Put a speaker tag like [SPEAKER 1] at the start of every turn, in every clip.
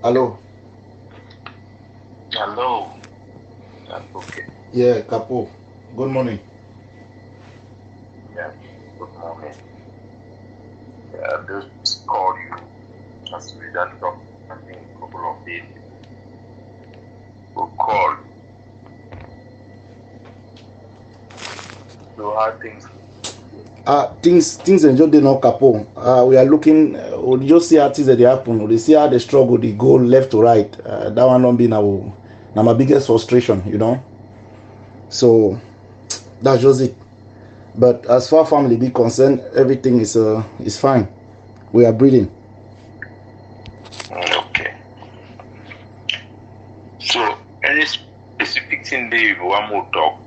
[SPEAKER 1] Hello.
[SPEAKER 2] Hello. That's okay.
[SPEAKER 1] Yeah, Capo. Good morning.
[SPEAKER 2] Yeah. Good morning. Yeah, I just called you as we done talk. I think a couple of days ago. Called. So how things?
[SPEAKER 1] Things and just dey not Capo. We are looking. We just see how things that they happen. We see how they struggle. They go left to right. That one not be now my biggest frustration. So that's just it. But as far family be concerned, everything is fine. We are breathing.
[SPEAKER 2] Okay. So any specific thing there you want more talk?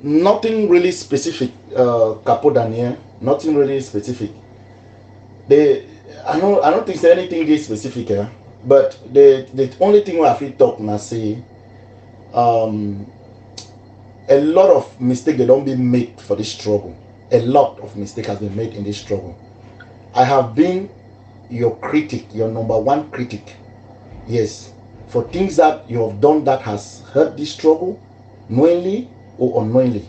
[SPEAKER 1] Nothing really specific. Capo Daniel. Nothing really specific. They, I don't think there's anything really specific. But the only thing we have to talk now say, um, a lot of mistake they don't be made for this struggle. A lot of mistake has been made in this struggle. I have been your critic, your number one critic. Yes, for things that you have done that has hurt this struggle, knowingly or unknowingly.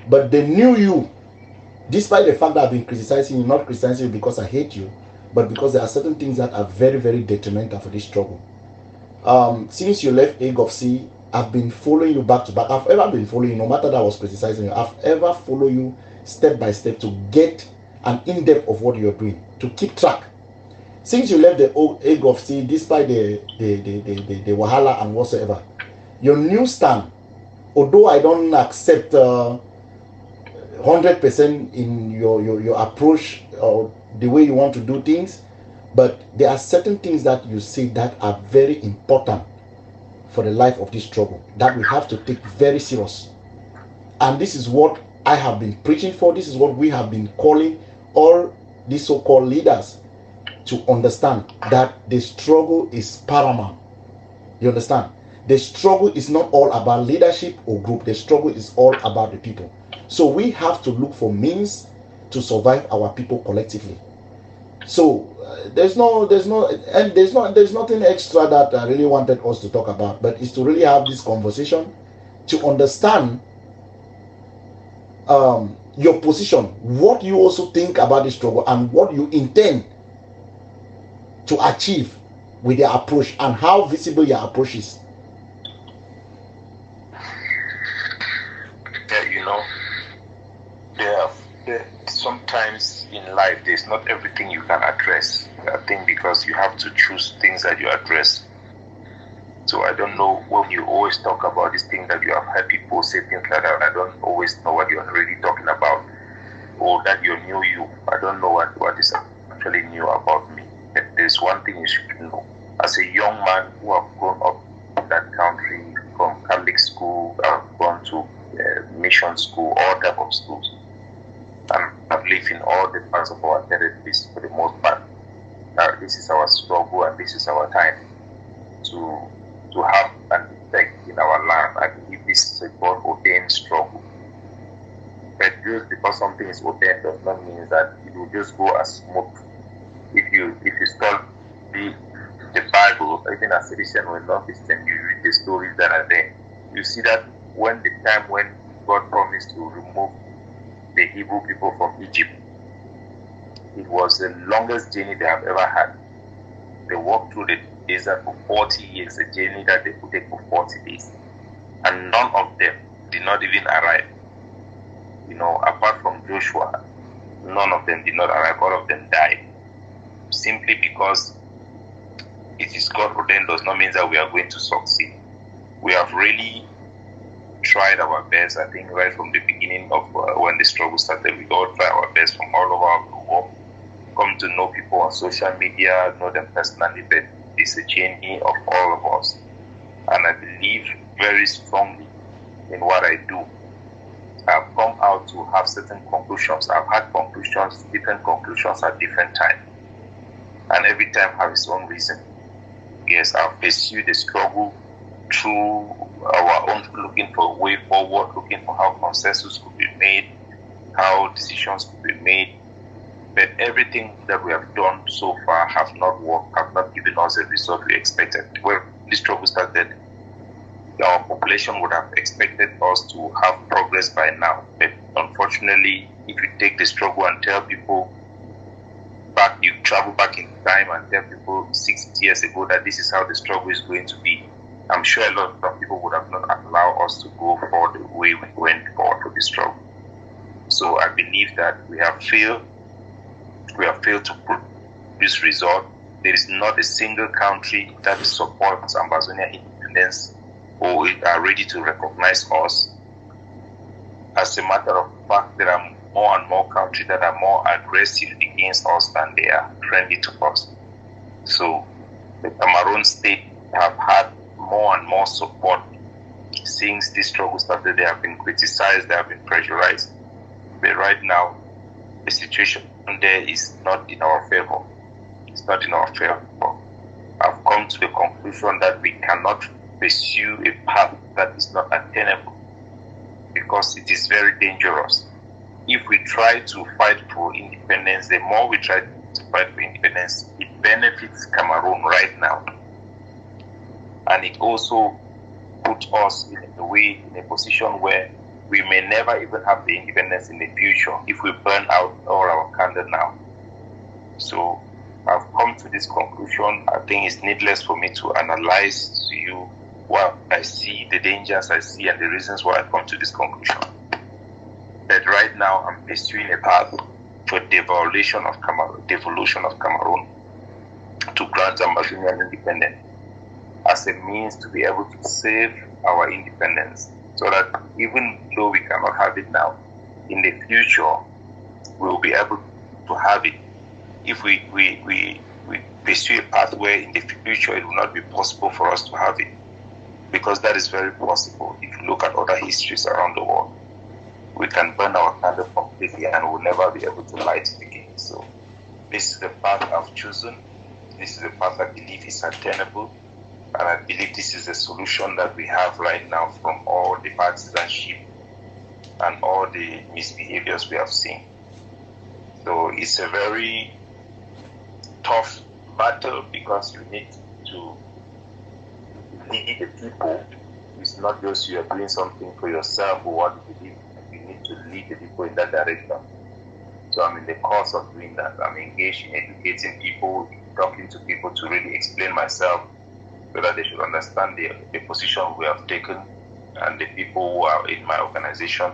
[SPEAKER 1] But they knew you, despite the fact that I've been criticizing you, not criticizing you because I hate you, but because there are certain things that are very, very detrimental for this struggle. Since you left A of C, I've been following you back to back. I've ever been following you, no matter that I was criticizing you. I've ever followed you step by step to get an in-depth of what you're doing, to keep track. Since you left the A of C, despite the wahala and whatsoever, your new stand, although I don't accept 100% in your approach or the way you want to do things, but there are certain things that you say that are very important for the life of this struggle that we have to take very serious. And this is what I have been preaching for. This is what we have been calling all these so-called leaders to understand, that the struggle is paramount. You understand? The struggle is not all about leadership or group. The struggle is all about the people. So we have to look for means to survive our people collectively. So there's nothing extra that I really wanted us to talk about, but it's to really have this conversation to understand your position, what you also think about the struggle, and what you intend to achieve with your approach, and how visible your approach is.
[SPEAKER 2] Yeah, there sometimes in life there's not everything you can address. I think because you have to choose things that you address. So I don't know, when you always talk about this thing that you have heard people say things like that, I don't always know what you're really talking about, or that you knew you. I don't know what is actually new about me. There's one thing you should know. As a young man who have grown up in that country, from Catholic school, I've gone to mission school, all type of schools, and I've lived in all the parts of our territories for the most part. This is our struggle, and this is our time to have an effect in our land. I believe this is a God ordained struggle. But just because something is ordained does not mean that it will just go as smooth. If you study the Bible, even as a Christian or non-Christian, you read the stories that are there. You see that when the time when God promised to remove the Hebrew people from Egypt, it was the longest journey they have ever had. They walked through the desert for 40 years, a journey that they could take for 40 days. And none of them did not even arrive. Apart from Joshua, none of them did not arrive. All of them died. Simply because it is God ordained does not mean that we are going to succeed. We have really tried our best. I think right from the beginning of when the struggle started, we all tried our best from all over the world. Come to know people on social media, know them personally, but it's a journey of all of us. And I believe very strongly in what I do. I've come out to have certain conclusions. I've had conclusions, different conclusions at different times. And every time have its own reason. Yes, I've pursued the struggle through our own, looking for a way forward, looking for how consensus could be made, how decisions could be made. But everything that we have done so far have not worked, have not given us the result we expected. When the struggle started, our population would have expected us to have progress by now. But unfortunately, if you take the struggle and tell people back, you travel back in time and tell people 6 years ago that this is how the struggle is going to be, I'm sure a lot of people would have not allowed us to go for the way we went forward for the struggle. So I believe that we have failed. We have failed to produce result. There is not a single country that supports Ambazonia independence or are ready to recognize us. As a matter of fact, there are more and more countries that are more aggressive against us than they are friendly to us. So the Cameroon state have had more and more support since this struggle started. They have been criticized, they have been pressurized. But right now, the situation there is not in our favor. It's not in our favor. I've come to the conclusion that we cannot pursue a path that is not attainable because it is very dangerous. If we try to fight for independence, the more we try to fight for independence, it benefits Cameroon right now. And it also puts us in a position where we may never even have the independence in the future if we burn out all our candle now. So I've come to this conclusion. I think it's needless for me to analyze to you what I see, the dangers I see, and the reasons why I come to this conclusion. But right now, I'm pursuing a path for devolution of Cameroon to grant Ambazonian independence as a means to be able to save our independence, so that even though we cannot have it now, in the future, we will be able to have it. If we pursue a pathway in the future, it will not be possible for us to have it, because that is very possible. If you look at other histories around the world, we can burn our candle completely and we'll never be able to light it again. So this is the path I've chosen. This is the path I believe is attainable. And I believe this is the solution that we have right now from all the partisanship and all the misbehaviors we have seen. So it's a very tough battle because you need to lead the people. It's not just you are doing something for yourself or what you believe. You need to lead the people in that direction. So I'm in the course of doing that. I'm engaged in educating people, talking to people to really explain myself, so that they should understand the position we have taken, and the people who are in my organization,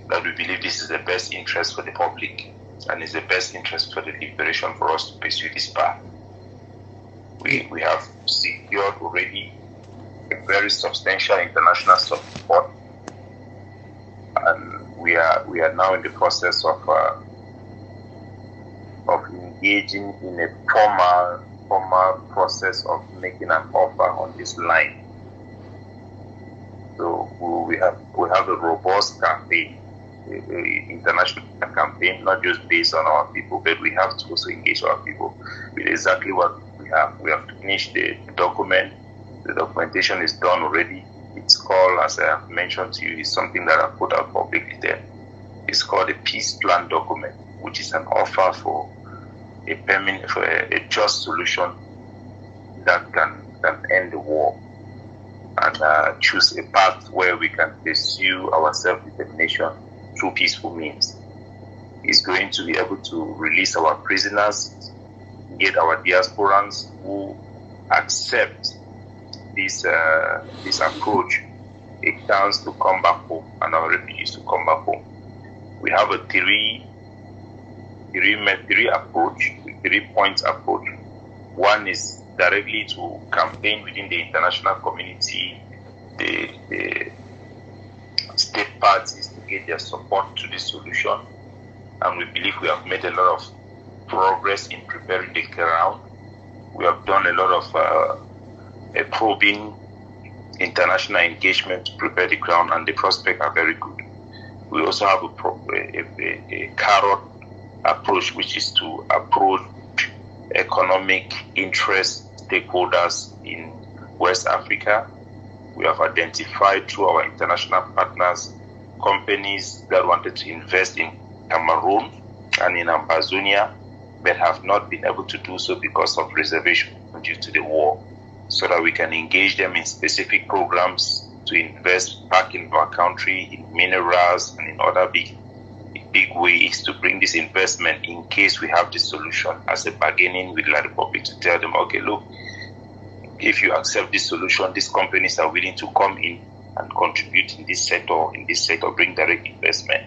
[SPEAKER 2] that we believe this is the best interest for the public and is the best interest for the liberation for us to pursue this path. We have secured already a very substantial international support, and we are now in the process of engaging in a formal process of making an offer on this line. So we have a robust campaign, a international campaign, not just based on our people, but we have to also engage our people with exactly what we have. We have finished the document. The documentation is done already. It's called, as I have mentioned to you, it's something that I put out publicly there. It's called a peace plan document, which is an offer for a just solution that can end the war, and choose a path where we can pursue our self-determination through peaceful means. It's going to be able to release our prisoners, get our diasporans who accept this approach a chance to come back home, and our refugees to come back home. We have a three-point approach. One is directly to campaign within the international community, the state parties, to get their support to this solution. And we believe we have made a lot of progress in preparing the ground. We have done a lot of probing international engagement to prepare the ground, and the prospects are very good. We also have a carrot approach, which is to approach economic interest stakeholders in West Africa. We have identified through our international partners companies that wanted to invest in Cameroon and in Ambazonia, but have not been able to do so because of reservation due to the war, so that we can engage them in specific programs to invest back in our country in minerals and in other big ways to bring this investment in case we have this solution as a bargaining with the Republic to tell them, okay, look, if you accept this solution, these companies are willing to come in and contribute in this sector, bring direct investment,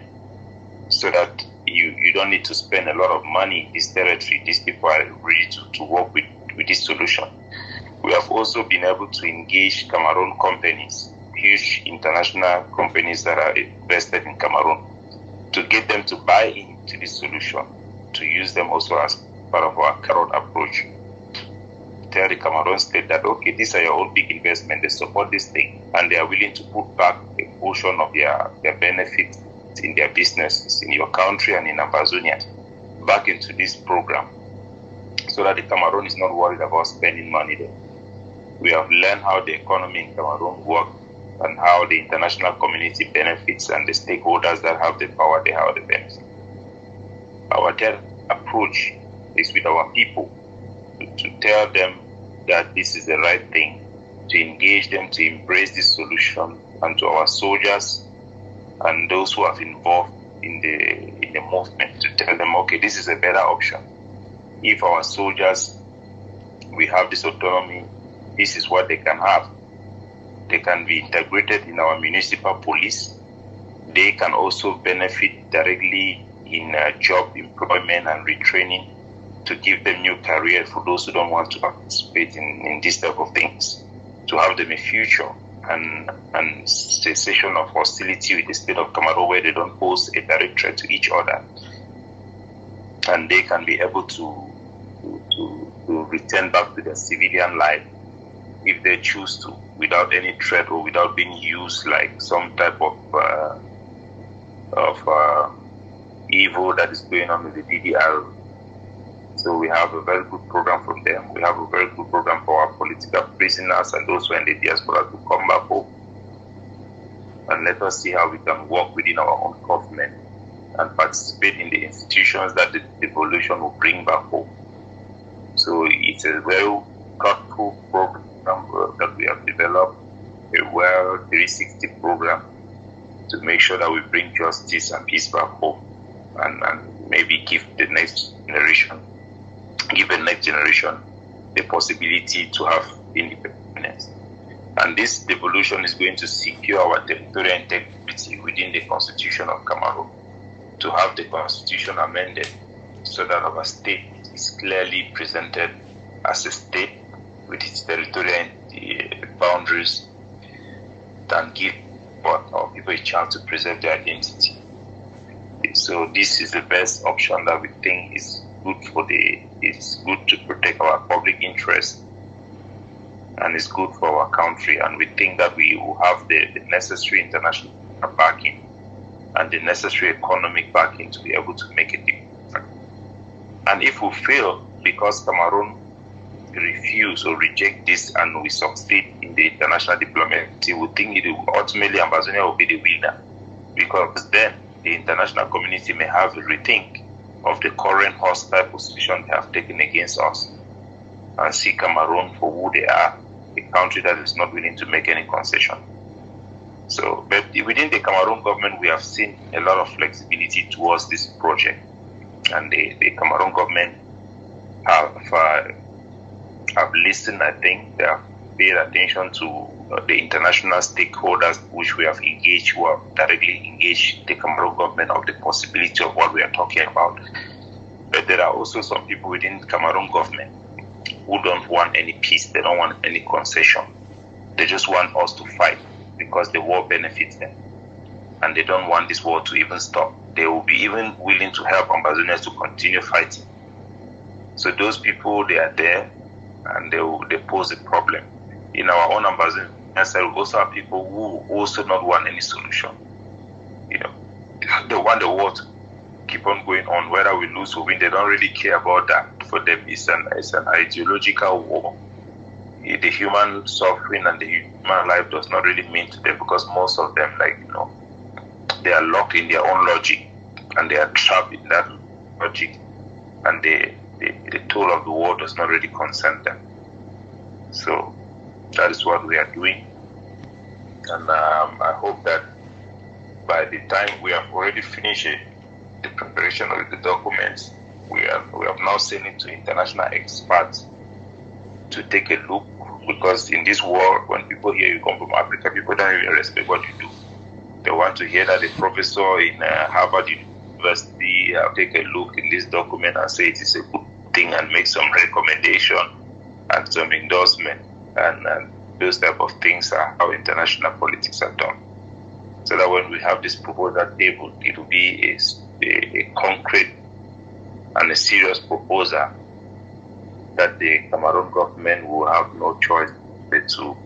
[SPEAKER 2] so that you don't need to spend a lot of money in this territory. These people are ready to work with this solution. We have also been able to engage Cameroon companies, huge international companies that are invested in Cameroon, to get them to buy into this solution, to use them also as part of our carrot approach. Tell the Cameroon state that, okay, these are your own big investment, they support this thing, and they are willing to put back a portion of their benefits in their businesses in your country and in Ambazonia back into this program, so that the Cameroon is not worried about spending money there. We have learned how the economy in Cameroon works and how the international community benefits, and the stakeholders that have the power, they have the benefit. Our third approach is with our people, to tell them that this is the right thing, to engage them to embrace this solution, and to our soldiers and those who have involved in the movement, to tell them, okay, this is a better option. If our soldiers, we have this autonomy, this is what they can have. They can be integrated in our municipal police. They can also benefit directly in job employment and retraining, to give them new career for those who don't want to participate in this type of things, to have them a future and cessation of hostility with the state of Cameroon, where they don't pose a direct threat to each other, and they can be able to return back to their civilian life if they choose to, without any threat or without being used like some type of evil that is going on with the DDR. So we have a very good program from them. We have a very good program for our political prisoners and those who are in the diaspora to come back home. And let us see how we can work within our own government and participate in the institutions that the devolution will bring back home. So it's a very thoughtful program that we have developed, a well 360 program to make sure that we bring justice and peace back home, and maybe give the next generation the possibility to have independence. And this devolution is going to secure our territorial integrity within the Constitution of Cameroon, to have the Constitution amended so that our state is clearly presented as a state with its territorial boundaries, and give our people a chance to preserve their identity. So this is the best option that we think is good it's good to protect our public interest, and it's good for our country. And we think that we will have the necessary international backing and the necessary economic backing to be able to make a difference. And if we fail because Cameroon refuse or reject this and we succeed in the international diplomacy, we think it will ultimately Ambazonia will be the winner, because then the international community may have a rethink of the current hostile position they have taken against us, and see Cameroon for who they are, a country that is not willing to make any concession. So, but within the Cameroon government, we have seen a lot of flexibility towards this project, and the Cameroon government have listened. I think they have paid attention to the international stakeholders which we have engaged, who have directly engaged the Cameroon government of the possibility of what we are talking about. But there are also some people within the Cameroon government who don't want any peace. They don't want any concession. They just want us to fight because the war benefits them, and they don't want this war to even stop. They will be even willing to help Ambazonians to continue fighting. So those people, they are there, and they pose a problem. In our own Ambazonia side, we also have people who also not want any solution. They want the war to keep on going on, whether we lose or win. They don't really care about that. For them, it's an ideological war. The human suffering and the human life does not really mean to them, because most of them, they are locked in their own logic, and they are trapped in that logic, and they the toll of the war does not really concern them. So that is what we are doing. And I hope that by the time we have already finished the preparation of the documents, we have now sent it to international experts to take a look, because in this war, when people hear you come from Africa, people don't even respect what you do. They want to hear that a professor in Harvard University take a look in this document and say it is a good thing and make some recommendation and some endorsement, and those type of things are how international politics are done. So that when we have this proposal table, it will be a concrete and a serious proposal that the Cameroon government will have no choice but to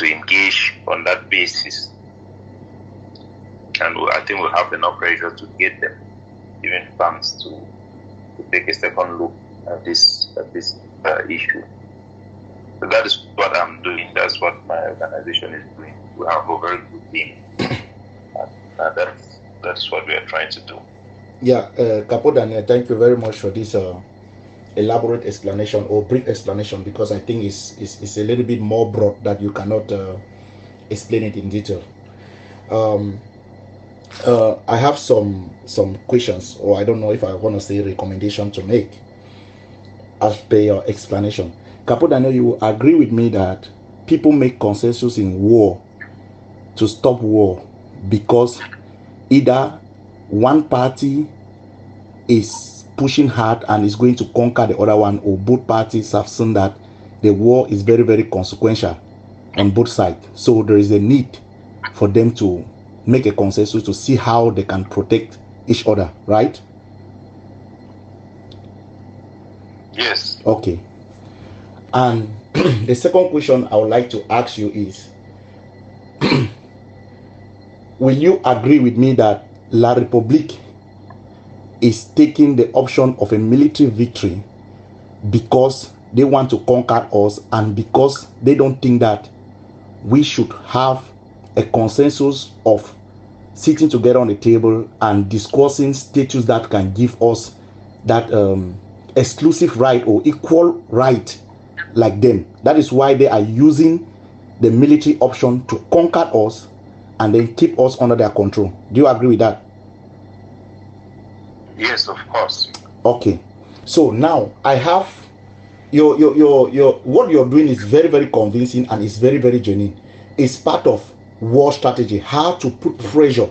[SPEAKER 2] engage on that basis. And I think we'll have enough pressure to get them, even funds, to take a second look at this issue. So that is what I'm doing. That's what my organization is doing. We have a very good team, and that's what we are trying to do.
[SPEAKER 1] Yeah, Capo Daniel, thank you very much for this elaborate explanation or brief explanation, because I think it's a little bit more broad that you cannot explain it in detail. I have some questions, or I don't know if I want to say recommendation to make as per your explanation. Capo Daniel, you agree with me that people make consensus in war to stop war because either one party is pushing hard and is going to conquer the other one, or both parties have seen that the war is very, very consequential on both sides. So there is a need for them to make a consensus to see how they can protect each other, right?
[SPEAKER 2] Yes.
[SPEAKER 1] Okay. And the second question I would like to ask you is, will you agree with me that La République is taking the option of a military victory because they want to conquer us, and because they don't think that we should have a consensus of sitting together on the table and discussing status that can give us that exclusive right or equal right like them? That is why they are using the military option to conquer us and then keep us under their control. Do you agree with that?
[SPEAKER 2] Yes, of course.
[SPEAKER 1] Okay. So now I have your what you're doing is very, very convincing, and it's very, very genuine. It's part of war strategy, how to put pressure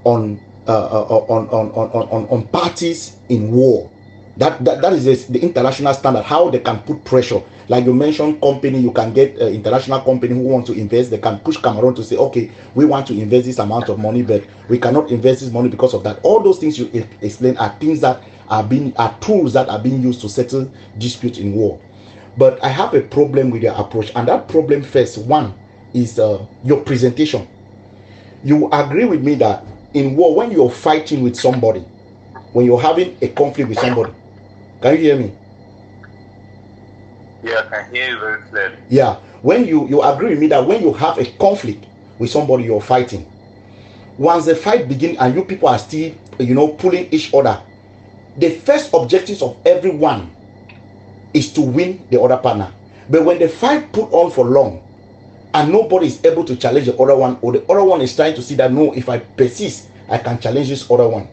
[SPEAKER 1] on parties in war. That is the international standard, how they can put pressure. Like you mentioned, company, you can get international company who want to invest. They can push Cameroon to say, okay, we want to invest this amount of money, but we cannot invest this money because of that. All those things you explain are things that are tools that are being used to settle disputes in war. But I have a problem with your approach, and that problem first one is your presentation. You agree with me that in war, when you're fighting with somebody, when you're having a conflict with somebody, can you hear me?
[SPEAKER 2] Yeah, I can hear you very clearly.
[SPEAKER 1] Yeah, when you agree with me that when you have a conflict with somebody you're fighting, once the fight begins and you people are still, pulling each other, the first objective of everyone is to win the other partner. But when the fight put on for long and nobody is able to challenge the other one, or the other one is trying to see that, no, if I persist, I can challenge this other one,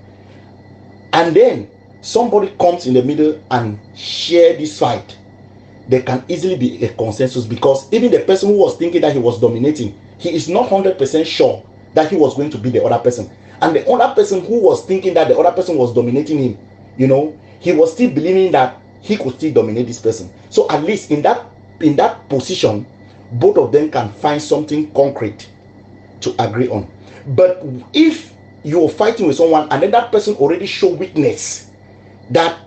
[SPEAKER 1] and then somebody comes in the middle and share this fight, there can easily be a consensus, because even the person who was thinking that he was dominating, he is not 100% sure that he was going to be the other person. And the other person who was thinking that the other person was dominating him, he was still believing that he could still dominate this person. So at least in that position, both of them can find something concrete to agree on. But if you're fighting with someone and then that person already show weakness, that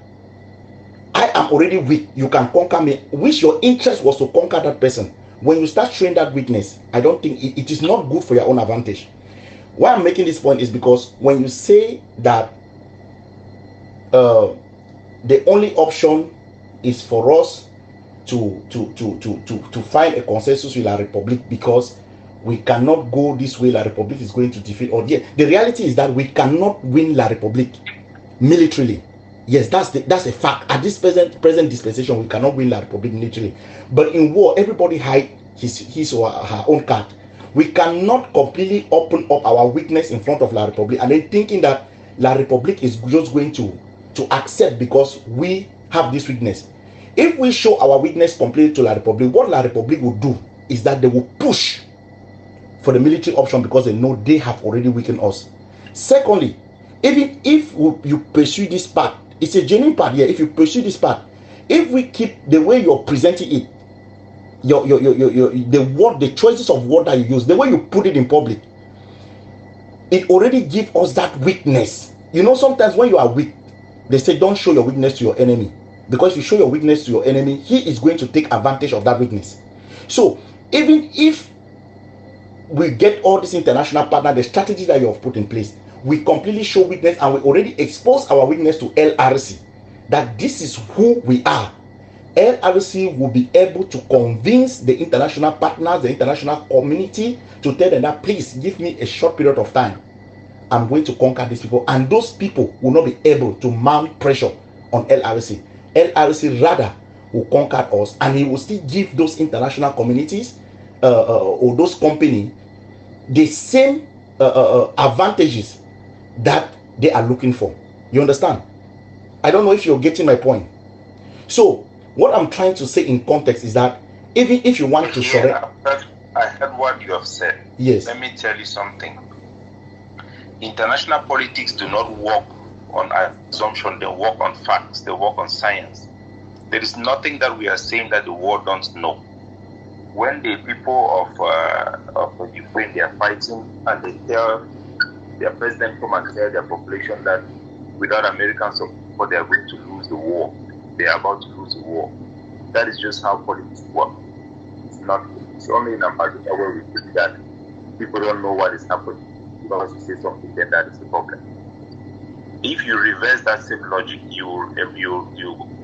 [SPEAKER 1] I am already weak, you can conquer me, which your interest was to conquer that person, when you start showing that weakness, I don't think it is not good for your own advantage. Why I'm making this point is because when you say that the only option is for us to find a consensus with La République, because we cannot go this way, La République is going to defeat, or the reality is that we cannot win La République militarily. Yes, that's a fact. At this present dispensation, we cannot win La Republic militarily. But in war, everybody hide his or her own card. We cannot completely open up our weakness in front of La Republic and then thinking that La Republic is just going to accept because we have this weakness. If we show our weakness completely to La Republic, what La Republic will do is that they will push for the military option because they know they have already weakened us. Secondly, even if you pursue this path, it's a genuine path here. If you pursue this path, if we keep the way you're presenting it, the choices of word that you use, the way you put it in public, it already gives us that weakness. You know, sometimes when you are weak, they say don't show your weakness to your enemy, because if you show your weakness to your enemy, he is going to take advantage of that weakness. So even if we get all these international partners, the strategies that you have put in place, we completely show weakness and we already expose our weakness to LRC, that this is who we are. LRC will be able to convince the international partners, the international community, to tell them that please give me a short period of time. I'm going to conquer these people, and those people will not be able to mount pressure on LRC. LRC rather will conquer us, and he will still give those international communities or those companies the same advantages that they are looking for. You understand? I don't know if you're getting my point. So what I'm trying to say in context is that even if you want to surrender,
[SPEAKER 2] I heard what you have said.
[SPEAKER 1] Yes.
[SPEAKER 2] Let me tell you something. International politics do not work on assumption, they work on facts, they work on science. There is nothing that we are saying that the world don't know. When the people of Ukraine, they are fighting and they tell their president come and tell their population that without American support they are going to lose the war, they are about to lose the war. That is just how politics work. It's only in Ambazonia where we think that people don't know what is happening. Because you say something, then that is the problem. If you reverse that same logic, you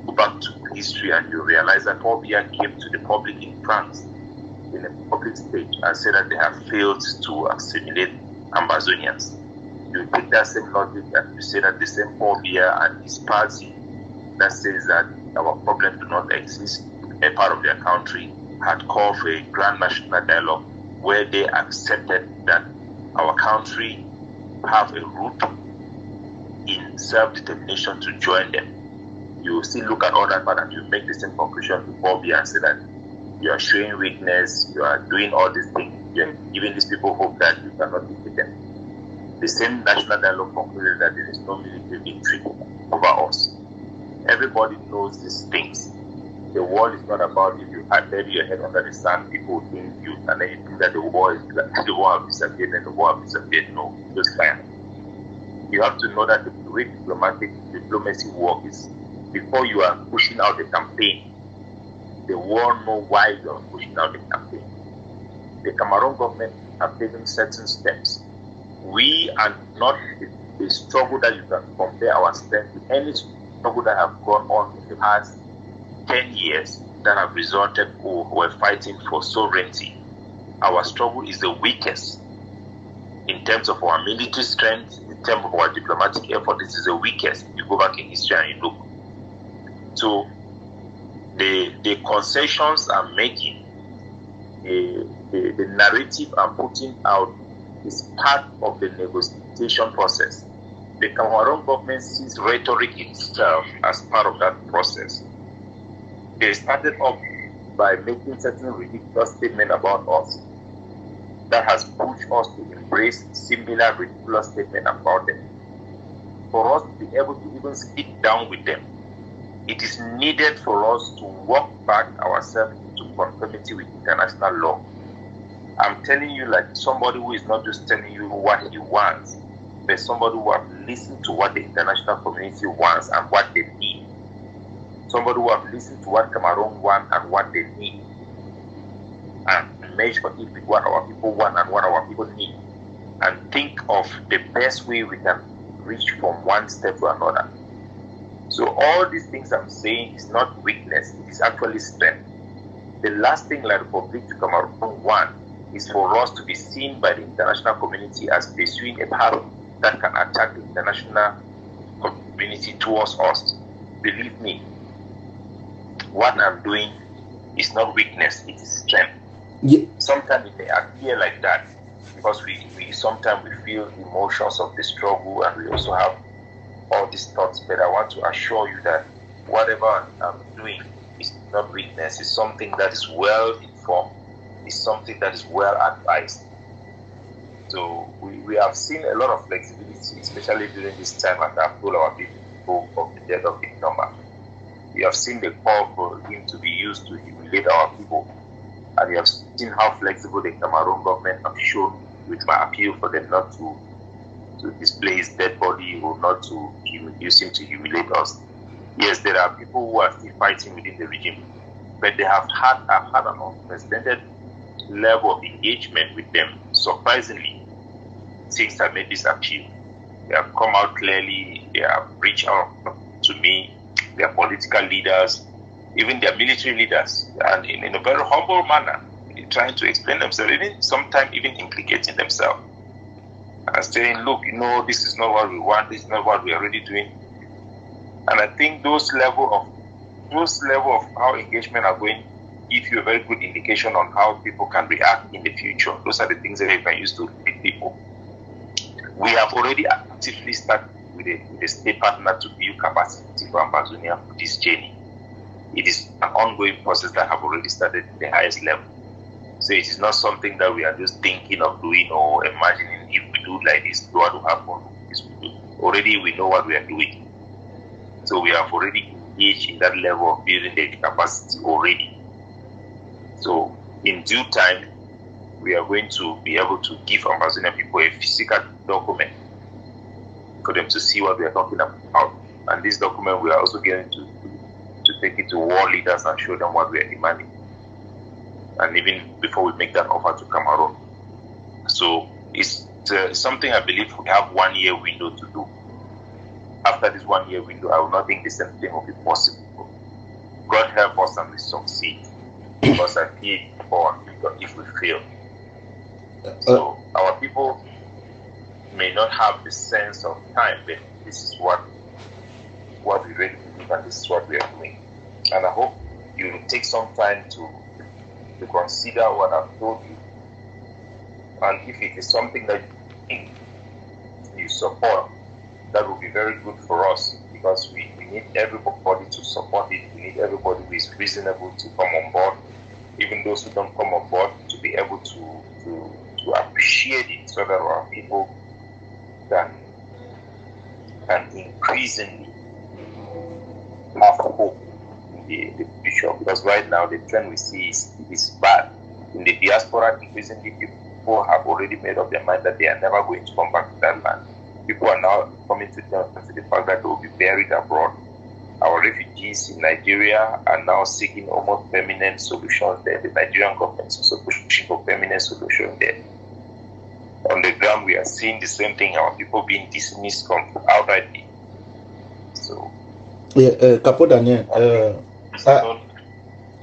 [SPEAKER 2] go back to history and you realize that Paul Biya came to the public in France in a public stage and said that they have failed to assimilate Ambazonians. You take that same logic and you say that the same Paul Biya and his party that says that our problem do not exist, a part of their country, had called for a grand national dialogue where they accepted that our country have a root in self-determination to join them. You still look at all that part and you make the same conclusion to Paul Biya and say that you are showing weakness, you are doing all these things, you are giving these people hope that you cannot defeat them. The same national dialogue concluded that there is no military victory over us. Everybody knows these things. The war is not about if you had bury your head under the sand, people think you, and then you think that the war have disappeared and the war have disappeared. No, just fine. You have to know that the way diplomacy works is before you are pushing out the campaign, the war know why you are pushing out the campaign. The Cameroon government have taken certain steps. We are not a struggle that you can compare our strength with any struggle that have gone on in the past 10 years that have resulted or were fighting for sovereignty. Our struggle is the weakest in terms of our military strength, in terms of our diplomatic effort. This is the weakest. You go back in history and you look. So the concessions I'm making, the narrative I'm putting out is part of the negotiation process. The Cameroon government sees rhetoric itself as part of that process. They started off by making certain ridiculous statements about us that has pushed us to embrace similar ridiculous statements about them. For us to be able to even sit down with them, it is needed for us to walk back ourselves into conformity with international law. I'm telling you, like somebody who is not just telling you what he wants, but somebody who has listened to what the international community wants and what they need. Somebody who have listened to what Cameroon want and what they need, and measure it with what our people want and what our people need, and think of the best way we can reach from one step to another. So all these things I'm saying is not weakness, it is actually strength. The last thing La Republic to Cameroon want is for us to be seen by the international community as pursuing a path that can attack the international community towards us, believe me, what I'm doing is not weakness, it is strength.
[SPEAKER 1] Yeah.
[SPEAKER 2] Sometimes it may appear like that because we sometimes we feel emotions of the struggle, and we also have all these thoughts, but I want to assure you that whatever I'm doing is not weakness, it's something that is well informed, it's something that is well advised. So we have seen a lot of flexibility, especially during this time, and I've told our people of the death of the number. We have seen the call for him to be used to humiliate our people, and we have seen how flexible the Cameroon government have shown with my appeal for them not to display his dead body or not to use him to humiliate us. Yes, there are people who are still fighting within the regime, but they have had an unprecedented level of engagement with them, surprisingly, since I made this appeal. They have come out clearly, they have reached out to me, their political leaders, even their military leaders, and in a very humble manner, trying to explain themselves, even sometimes even implicating themselves, and saying, look, this is not what we want, this is not what we are already doing. And I think those level of how engagement are going give you a very good indication on how people can react in the future. Those are the things that you can use to lead people. We have already actively started with a state partner to build capacity for Ambazonia for this journey. It is an ongoing process that have already started at the highest level. So it is not something that we are just thinking of doing or imagining, if we do like this, what will happen. Already we know what we are doing. So we have already engaged in that level of building the capacity already. So in due time, we are going to be able to give Ambazonian people a physical document for them to see what we are talking about. And this document, we are also going to take it to war leaders and show them what we are demanding. And even before we make that offer to Cameroon. So it's something I believe we have 1 year window to do. After this 1 year window, I will not think the same thing will be possible. God help us and we succeed. Because I feel for if we fail. So our people may not have the sense of time, but this is what we really believe, and this is what we are doing. And I hope you will take some time to consider what I've told you. And if it is something that you support, that will be very good for us, because we need everybody to support it. We need everybody who is reasonable to come on board, even those who don't come on board, to be able to appreciate it, so that our people can increasingly have hope in the future. Because right now the trend we see is bad. In the diaspora, increasingly people have already made up their mind that they are never going to come back to that land. People are now coming to terms with the fact that they will be buried abroad. Our refugees in Nigeria are now seeking almost permanent solutions there. The Nigerian government is also pushing for permanent solutions there. On the ground, we are seeing the same thing. Our people being dismissed outrightly. So,
[SPEAKER 1] yeah, Capo Daniel.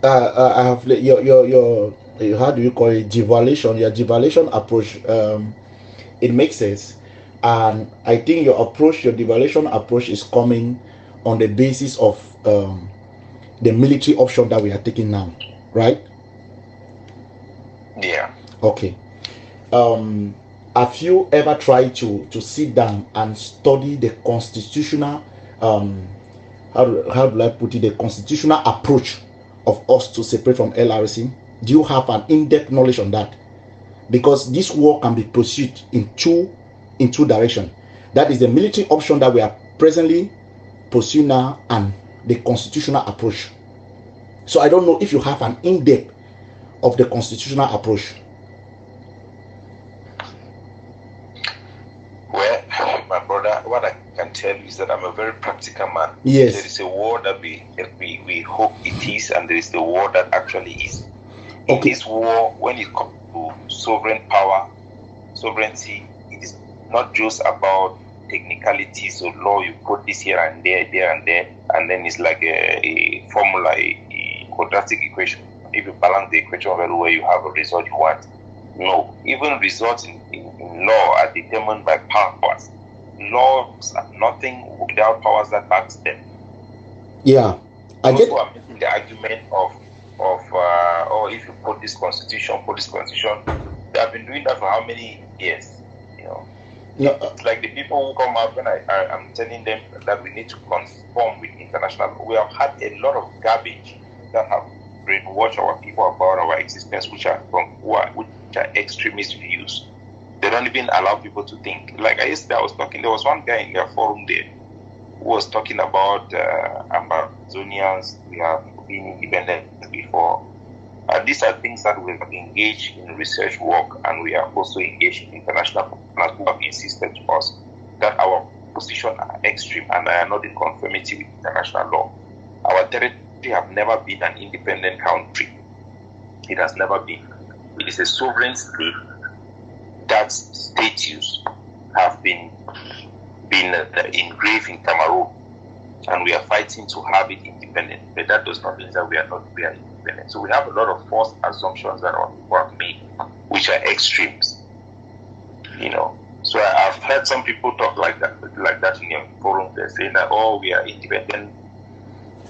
[SPEAKER 1] I have your how do you call it, devaluation? Your devaluation approach. It makes sense, and I think your devaluation approach is coming on the basis of the military option that we are taking now, right?
[SPEAKER 2] Yeah.
[SPEAKER 1] Okay. Have you ever tried to sit down and study the constitutional how do I put it, the constitutional approach of us to separate from LRC? Do you have an in-depth knowledge on that? Because this war can be pursued in two directions. That is the military option that we are presently pursuing now, and the constitutional approach. So I don't know if you have an in-depth of the constitutional approach.
[SPEAKER 2] Well, my brother, what I can tell you is that I'm a very practical man.
[SPEAKER 1] Yes.
[SPEAKER 2] There is a war that we hope it is, and there is the war that actually is. In this war, when it comes to sovereignty, it is not just about technicalities of law. You put this here and there, and then it's like a formula, a quadratic equation. If you balance the equation very well, you have a result you want. No, even results in law are determined by powers. laws are nothing without powers that backs them.
[SPEAKER 1] Yeah, I
[SPEAKER 2] Those
[SPEAKER 1] get.
[SPEAKER 2] who are making the argument of oh, if you put this constitution, they have been doing that for how many years? You know,
[SPEAKER 1] No,
[SPEAKER 2] it's like the people who come out when I'm telling them that we need to conform with international. We have had a lot of garbage that have brainwashed our people about our existence, which are extremist views. They don't even allow people to think. Like I was talking, there was one guy in their forum there who was talking about Ambazonians. We have been independent before. These are things that we have engaged in research work, and we are also engaged in international partners who have insisted to us that our positions are extreme and are not in conformity with international law. Our territory have never been an independent country. It has never been. It is a sovereign state. That status have been engraved in Cameroon, and we are fighting to have it independent. But that does not mean that we are independent. So we have a lot of false assumptions that our people have made, which are extremes. You know. So I've heard some people talk like that in your forum. They're saying that, oh, we are independent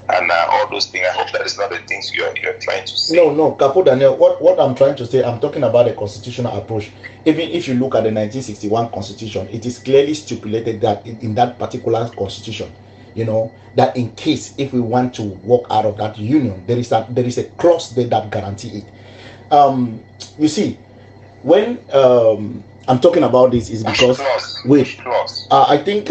[SPEAKER 2] and all those things. I hope that is not the things you're trying to say.
[SPEAKER 1] No, Capo Daniel. What I'm trying to say, I'm talking about a constitutional approach. Even if you look at the 1961 Constitution, it is clearly stipulated that in that particular Constitution, you know, that in case if we want to walk out of that union, there is a clause there that guarantee it. You see, when I'm talking about this is because I think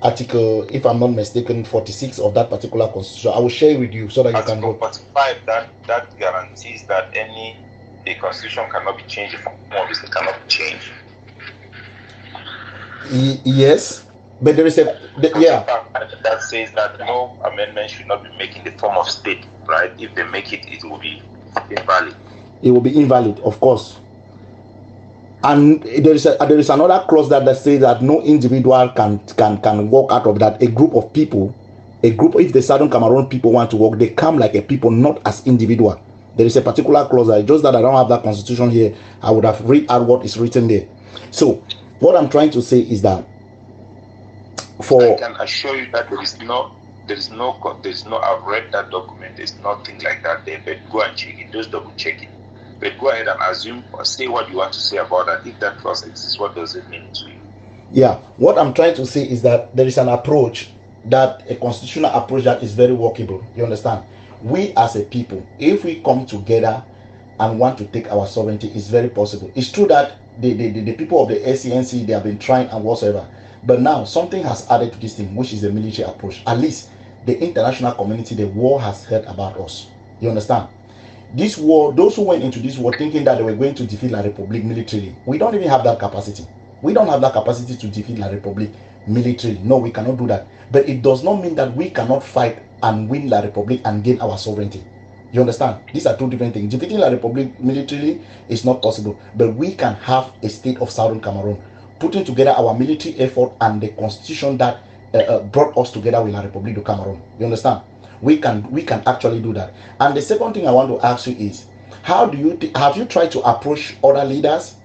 [SPEAKER 1] article, if I'm not mistaken, 46 of that particular constitution. I will share it with you so that
[SPEAKER 2] article
[SPEAKER 1] you can go.
[SPEAKER 2] 45 that guarantees that the constitution cannot be changed. If it cannot be changed.
[SPEAKER 1] Yes, but there is
[SPEAKER 2] that says that no amendment should not be made in the form of state. Right? If they make it, it will be invalid.
[SPEAKER 1] It will be invalid, of course. And there is another clause that says that no individual can walk out of that. A group, if the Southern Cameroon people want to walk, they come like a people, not as individual. There is a particular clause. Just that I don't have that constitution here, I would have read out what is written there. So what I'm trying to say is that
[SPEAKER 2] I can assure you that there is no. I've read that document. There's nothing like that there. But go and check it. Just double check it. But go ahead and assume or say what you want to say about that. If that clause exists, what does it mean to you?
[SPEAKER 1] Yeah, what I'm trying to say is that there is an approach, that a constitutional approach that is very workable. You understand? We as a people, if we come together and want to take our sovereignty, it's very possible. It's true that the people of the SCNC, they have been trying and whatsoever. But now something has added to this thing, which is the military approach. At least the international community, the world has heard about us. You understand? This war, those who went into this war thinking that they were going to defeat La Republique militarily, we don't even have that capacity. We don't have that capacity to defeat La Republique militarily. No, we cannot do that. But it does not mean that we cannot fight and win La Republique and gain our sovereignty. You understand? These are two different things. Defeating La Republique militarily is not possible. But we can have a state of Southern Cameroon, putting together our military effort and the constitution that brought us together with La Republique de Cameroon. You understand? We can actually do that. And the second thing I want to ask you is, how do you have you tried to approach other leaders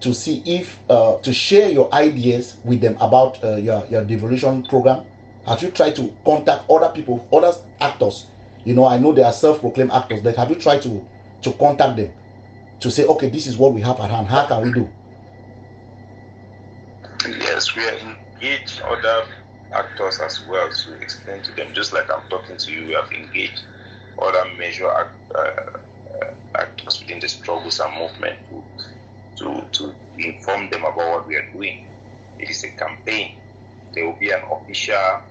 [SPEAKER 1] to see if to share your ideas with them about your devolution program? Have you tried to contact other people, other actors? You know, I know they are self-proclaimed actors, but have you tried to contact them to say, okay, this is what we have at hand, how can we do?
[SPEAKER 2] Yes, we are engaged other actors as well to explain to them, just like I'm talking to you. We have engaged other major actors within the struggles and movement to inform them about what we are doing. It is a campaign. There will be an official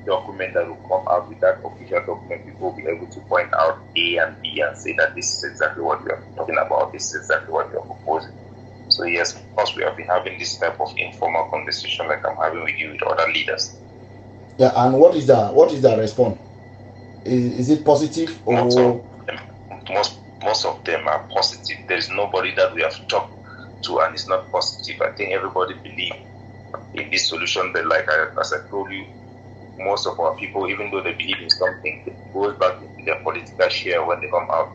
[SPEAKER 2] document that will come out. With that official document, people will be able to point out A and B and say that this is exactly what we are talking about, this is exactly what we are proposing. So yes, of course, we have been having this type of informal conversation like I'm having with you with other leaders.
[SPEAKER 1] Yeah, and what is the response? Is it positive or
[SPEAKER 2] most of them are positive. There is nobody that we have talked to and it's not positive. I think everybody believes in this solution, but as I told you, most of our people, even though they believe in something, it goes back into their political share when they come out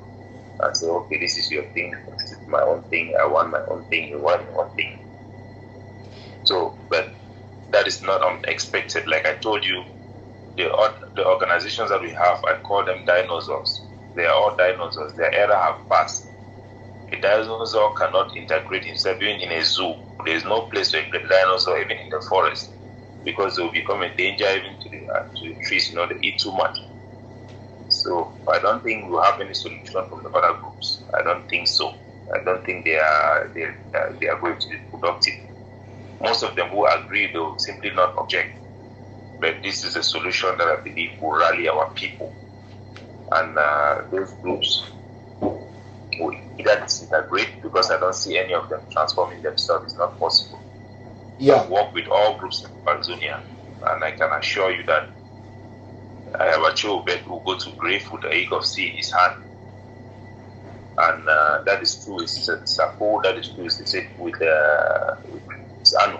[SPEAKER 2] and say, okay, this is your thing, this is my own thing, I want my own thing, you want your own thing. So, but that is not unexpected. Like I told you, the organizations that we have, I call them dinosaurs. They are all dinosaurs. Their era have passed. A dinosaur cannot integrate himself even in a zoo. There is no place for a dinosaur, even in the forest, because they will become a danger even to the trees. They eat too much. So I don't think we'll have any solution from the other groups. I don't think so. I don't think they are going to be productive. Most of them will agree, they will simply not object. But this is a solution that I believe will rally our people. And those groups will either disintegrate, because I don't see any of them transforming themselves. It's not possible.
[SPEAKER 1] Yeah.
[SPEAKER 2] I work with all groups in Ambazonia, and I can assure you that I have a child who will go to grave with the egg of sea in his hand. And that is true. It's a Capo, that is true. It's with Zanu.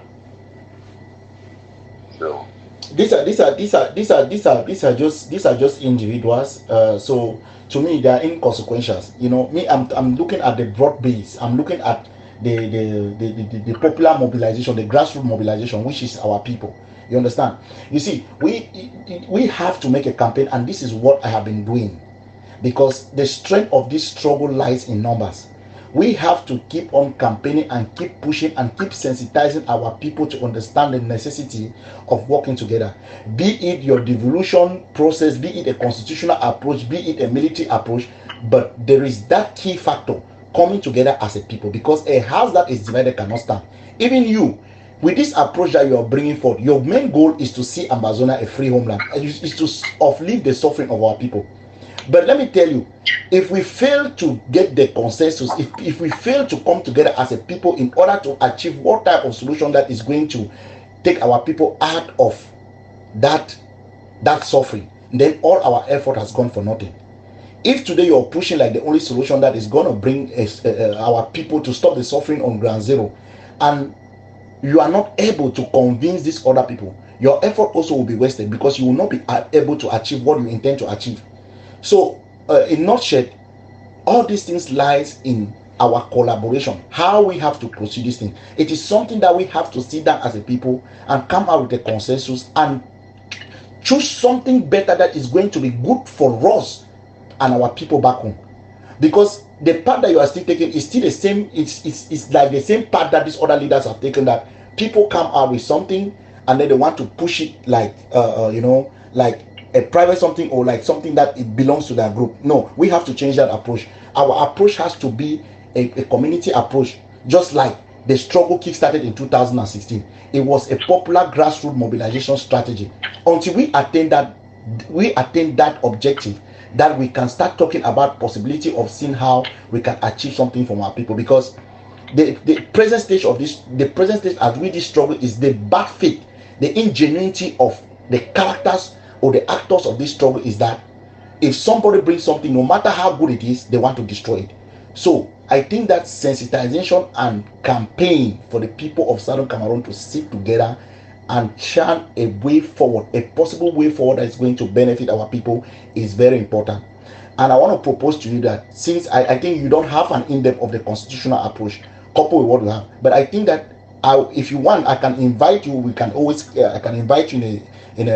[SPEAKER 2] So
[SPEAKER 1] these are just individuals. So to me, they are inconsequential. Me, I'm looking at the broad base. I'm looking at the popular mobilization, the grassroots mobilization, which is our people. You understand? You see, we have to make a campaign, and this is what I have been doing, because the strength of this struggle lies in numbers. We have to keep on campaigning and keep pushing and keep sensitizing our people to understand the necessity of working together. Be it your devolution process, be it a constitutional approach, be it a military approach, but there is that key factor, coming together as a people, because a house that is divided cannot stand. Even you, with this approach that you are bringing forth, your main goal is to see Ambazonia a free homeland, is to uplift the suffering of our people. But let me tell you, if we fail to get the consensus, if we fail to come together as a people in order to achieve what type of solution that is going to take our people out of that suffering, then all our effort has gone for nothing. If today you're pushing like the only solution that is going to bring our people to stop the suffering on ground zero, and you are not able to convince these other people, your effort also will be wasted, because you will not be able to achieve what you intend to achieve. So in nutshell, all these things lies in our collaboration, how we have to proceed this thing. It is something that we have to sit down as a people and come out with a consensus and choose something better that is going to be good for us and our people back home. Because the path that you are still taking is still the same. It's like the same path that these other leaders have taken, that people come out with something and then they want to push it like like a private something, or like something that it belongs to their group. No, we have to change that approach. Our approach has to be a community approach, just like the struggle kick-started in 2016. It was a popular grassroots mobilization strategy. Until we attain that objective, that we can start talking about possibility of seeing how we can achieve something from our people. Because the present stage as we this struggle is the bad faith, the ingenuity of the characters or the actors of this struggle, is that if somebody brings something, no matter how good it is, they want to destroy it. So I think that sensitization and campaign for the people of Southern Cameroon to sit together and chant a way forward, a possible way forward that is going to benefit our people, is very important. And I want to propose to you that, since I think you don't have an in-depth of the constitutional approach coupled with what we have, but I think that if you want, I can invite you. We can always I can invite you in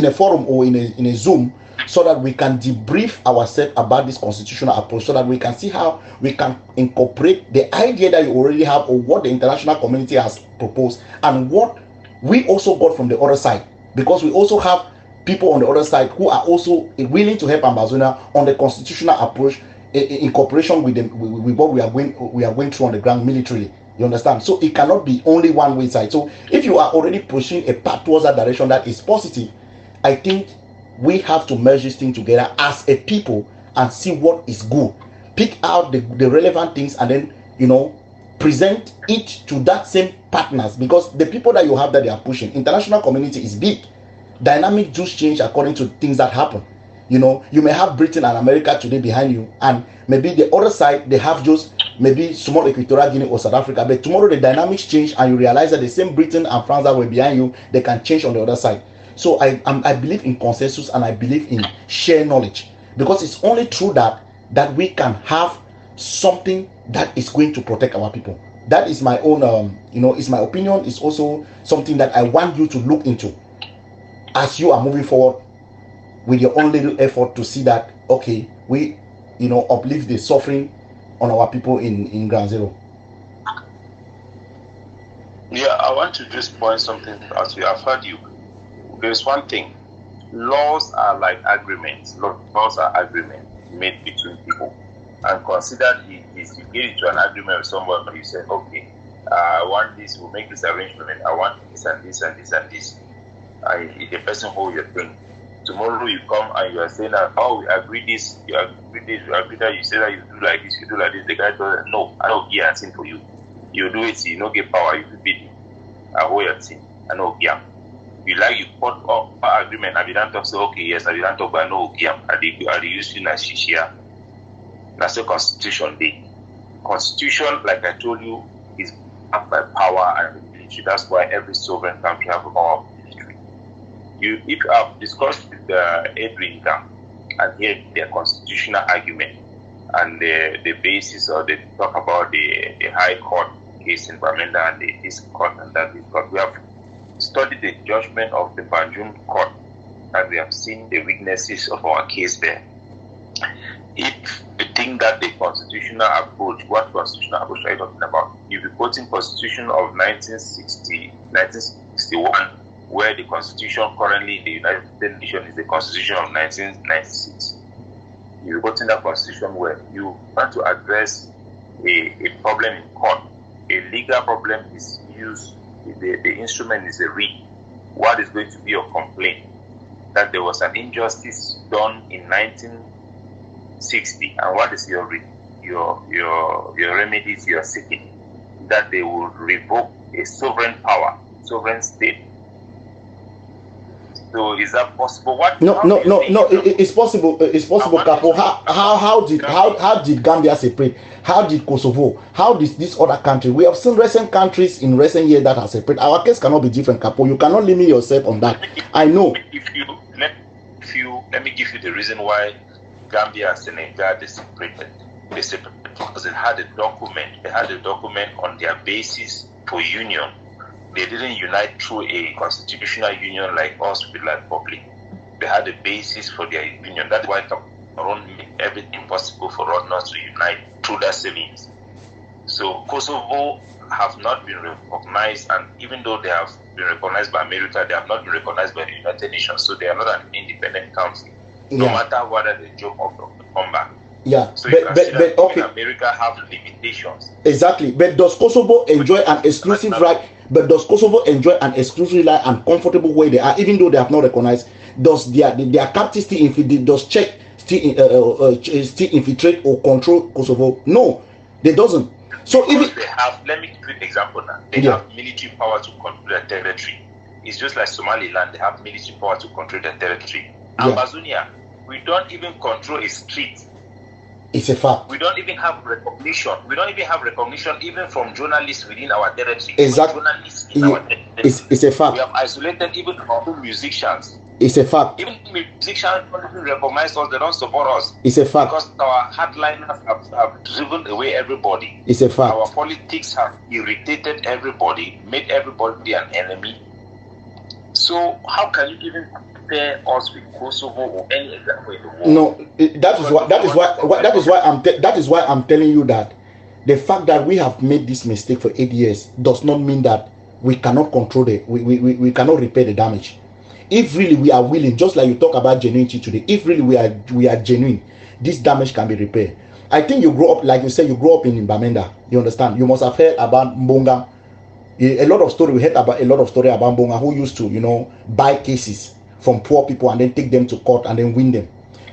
[SPEAKER 1] a forum or in a Zoom, so that we can debrief ourselves about this constitutional approach, so that we can see how we can incorporate the idea that you already have, or what the international community has proposed, and what we also got from the other side, because we also have people on the other side who are also willing to help Ambazonia on the constitutional approach, in cooperation with them, with what we are going through on the ground militarily. You understand? So it cannot be only one way side. So if you are already pushing a path towards that direction that is positive, I think we have to merge this thing together as a people and see what is good. Pick out the relevant things, and then present it to that same partners, because the people that you have that they are pushing, international community is big. Dynamic just change according to things that happen. You may have Britain and America today behind you, and maybe the other side they have just maybe small Equatorial Guinea or South Africa, but tomorrow the dynamics change and you realize that the same Britain and France that were behind you, they can change on the other side. So I believe in consensus, and I believe in shared knowledge, because it's only through that we can have something that is going to protect our people. That is my own, it's my opinion. It's also something that I want you to look into as you are moving forward with your own little effort to see that, okay, we, uplift the suffering on our people in Ground Zero.
[SPEAKER 2] Yeah, I want to just point something as we have heard you. There's one thing. Laws are like agreements. Laws are agreements made between people. And consider this, you get into an agreement with someone and you say, okay, I want this, we'll make this arrangement, I want this and this and this and this. The person hold your thing. Tomorrow you come and you are saying that, oh, we agree this, you agree this, you agree that, you say that you do like this, you do like this. The guy does, no, I don't give a thing for you. You do it, you don't get power, you beat it. I hold your thing, I know give. You like, you put up an agreement, I don't talk, say, okay, yes, I don't talk, but I know give. I use you as shishia. That's the Constitution day. Constitution, like I told you, is backed by power and military. That's why every sovereign country has a power of military. If you have discussed with Adrian Camp and hear their constitutional argument and the basis, or they talk about the High Court case in Bamenda and this court and that court, we have studied the judgment of the Banjul court and we have seen the weaknesses of our case there. If you think that the constitutional approach, what constitutional approach are you talking about? You'll be quoting Constitution of 1961, where the Constitution currently in the United Nations is the Constitution of 1996. You're quoting that Constitution where you want to address a problem in court. A legal problem is used, the instrument is a writ. What is going to be your complaint? That there was an injustice done in 1960, and what is your remedies you are seeking? That they will revoke a sovereign power, sovereign state. So is that possible?
[SPEAKER 1] No. It's possible. It's possible, Capo. How did Gambia separate? How did Kosovo? How did this other country? We have seen recent countries in recent years that have separated. Our case cannot be different, Capo. You cannot limit yourself on that. I know.
[SPEAKER 2] Let me give you the reason why Gambia and Senegal they separated. They separated because they had a document. They had a document on their basis for union. They didn't unite through a constitutional union like us with like public. They had a basis for their union. That's why Cameroon made everything possible for us not to unite through that same means. So Kosovo have not been recognized, and even though they have been recognized by America, they have not been recognized by the United Nations. So they are not an independent country, no matter whether they joke or come back.
[SPEAKER 1] Yeah,
[SPEAKER 2] so but okay. America have limitations.
[SPEAKER 1] Exactly, but does Kosovo enjoy an exclusive right? But does Kosovo enjoy an exclusive right and comfortable where they are, even though they have not recognized? Does their captive still infiltrate? Does Czech still infiltrate or control Kosovo? No, they doesn't. So
[SPEAKER 2] because if they have, let me give you an example now. They have military power to control their territory. It's just like Somaliland; they have military power to control their territory. Ambazonia, we don't even control a street.
[SPEAKER 1] It's a fact.
[SPEAKER 2] We don't even have recognition. We don't even have recognition even from journalists within our territory.
[SPEAKER 1] Exactly.
[SPEAKER 2] Journalists in our territory.
[SPEAKER 1] It's a fact.
[SPEAKER 2] We have isolated even our own musicians.
[SPEAKER 1] It's a fact.
[SPEAKER 2] Even musicians don't even recognize us. They don't support us.
[SPEAKER 1] It's a fact.
[SPEAKER 2] Because our hardliners have driven away everybody.
[SPEAKER 1] It's a fact.
[SPEAKER 2] Our politics have irritated everybody, made everybody an enemy. So how can you even compare us with Kosovo or any example in the world?
[SPEAKER 1] No, that is why I'm telling you that the fact that we have made this mistake for 8 years does not mean that we cannot control it. We cannot repair the damage. If really we are willing, just like you talk about genuinity today, if really we are genuine, this damage can be repaired. I think you grow up, like you said, you grow up in Bamenda. You understand? You must have heard about Mbonga. A lot of story we heard about Mbonga, who used to, buy cases from poor people and then take them to court and then win them.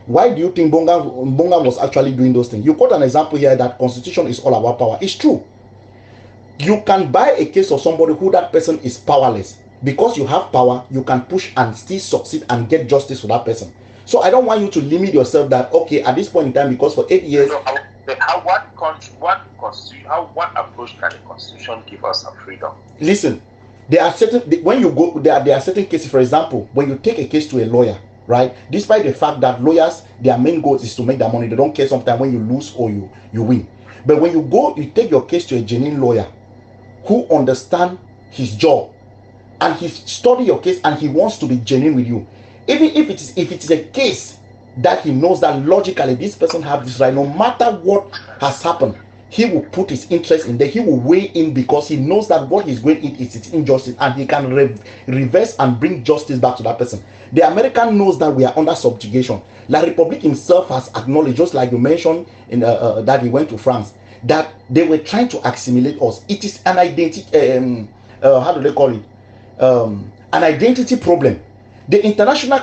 [SPEAKER 1] Why do you think Mbonga was actually doing those things? You quote an example here that constitution is all about power. It's true. You can buy a case of somebody who that person is powerless. Because you have power, you can push and still succeed and get justice for that person. So I don't want you to limit yourself that, okay, at this point in time, because for 8 years...
[SPEAKER 2] So what approach can the constitution give us a freedom?
[SPEAKER 1] Listen, there are certain, when you go, there are certain cases, for example, when you take a case to a lawyer, right? Despite the fact that lawyers, their main goal is to make their money. They don't care sometimes when you lose or you win. But when you go, you take your case to a genuine lawyer, who understand his job and he study your case and he wants to be genuine with you, even if it is a case that he knows that logically this person has this right, no matter what has happened, he will put his interest in there, he will weigh in, because he knows that what he's going in is injustice, and he can reverse and bring justice back to that person. The American knows that we are under subjugation. La Republic himself has acknowledged, just like you mentioned in that he went to France, that they were trying to assimilate us. It is an identity, how do they call it, an identity problem. The international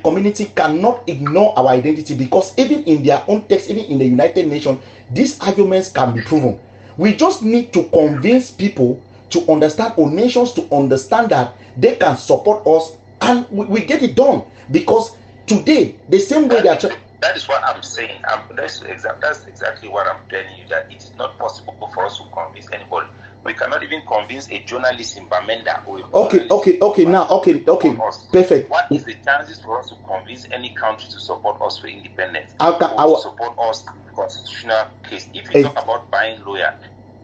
[SPEAKER 1] community cannot ignore our identity, because even in their own text, even in the United Nations, these arguments can be proven. We just need to convince people to understand, or nations to understand, that they can support us, and we get it done. Because today, the same way they are trying.
[SPEAKER 2] That is what I'm saying. That's exactly what I'm telling you, that it is not possible for us to convince anybody. We cannot even convince a journalist in Bamenda or
[SPEAKER 1] Okay, perfect.
[SPEAKER 2] What is the chances for us to convince any country to support us for independence,
[SPEAKER 1] to
[SPEAKER 2] support us in the constitutional case? If you talk about buying lawyer,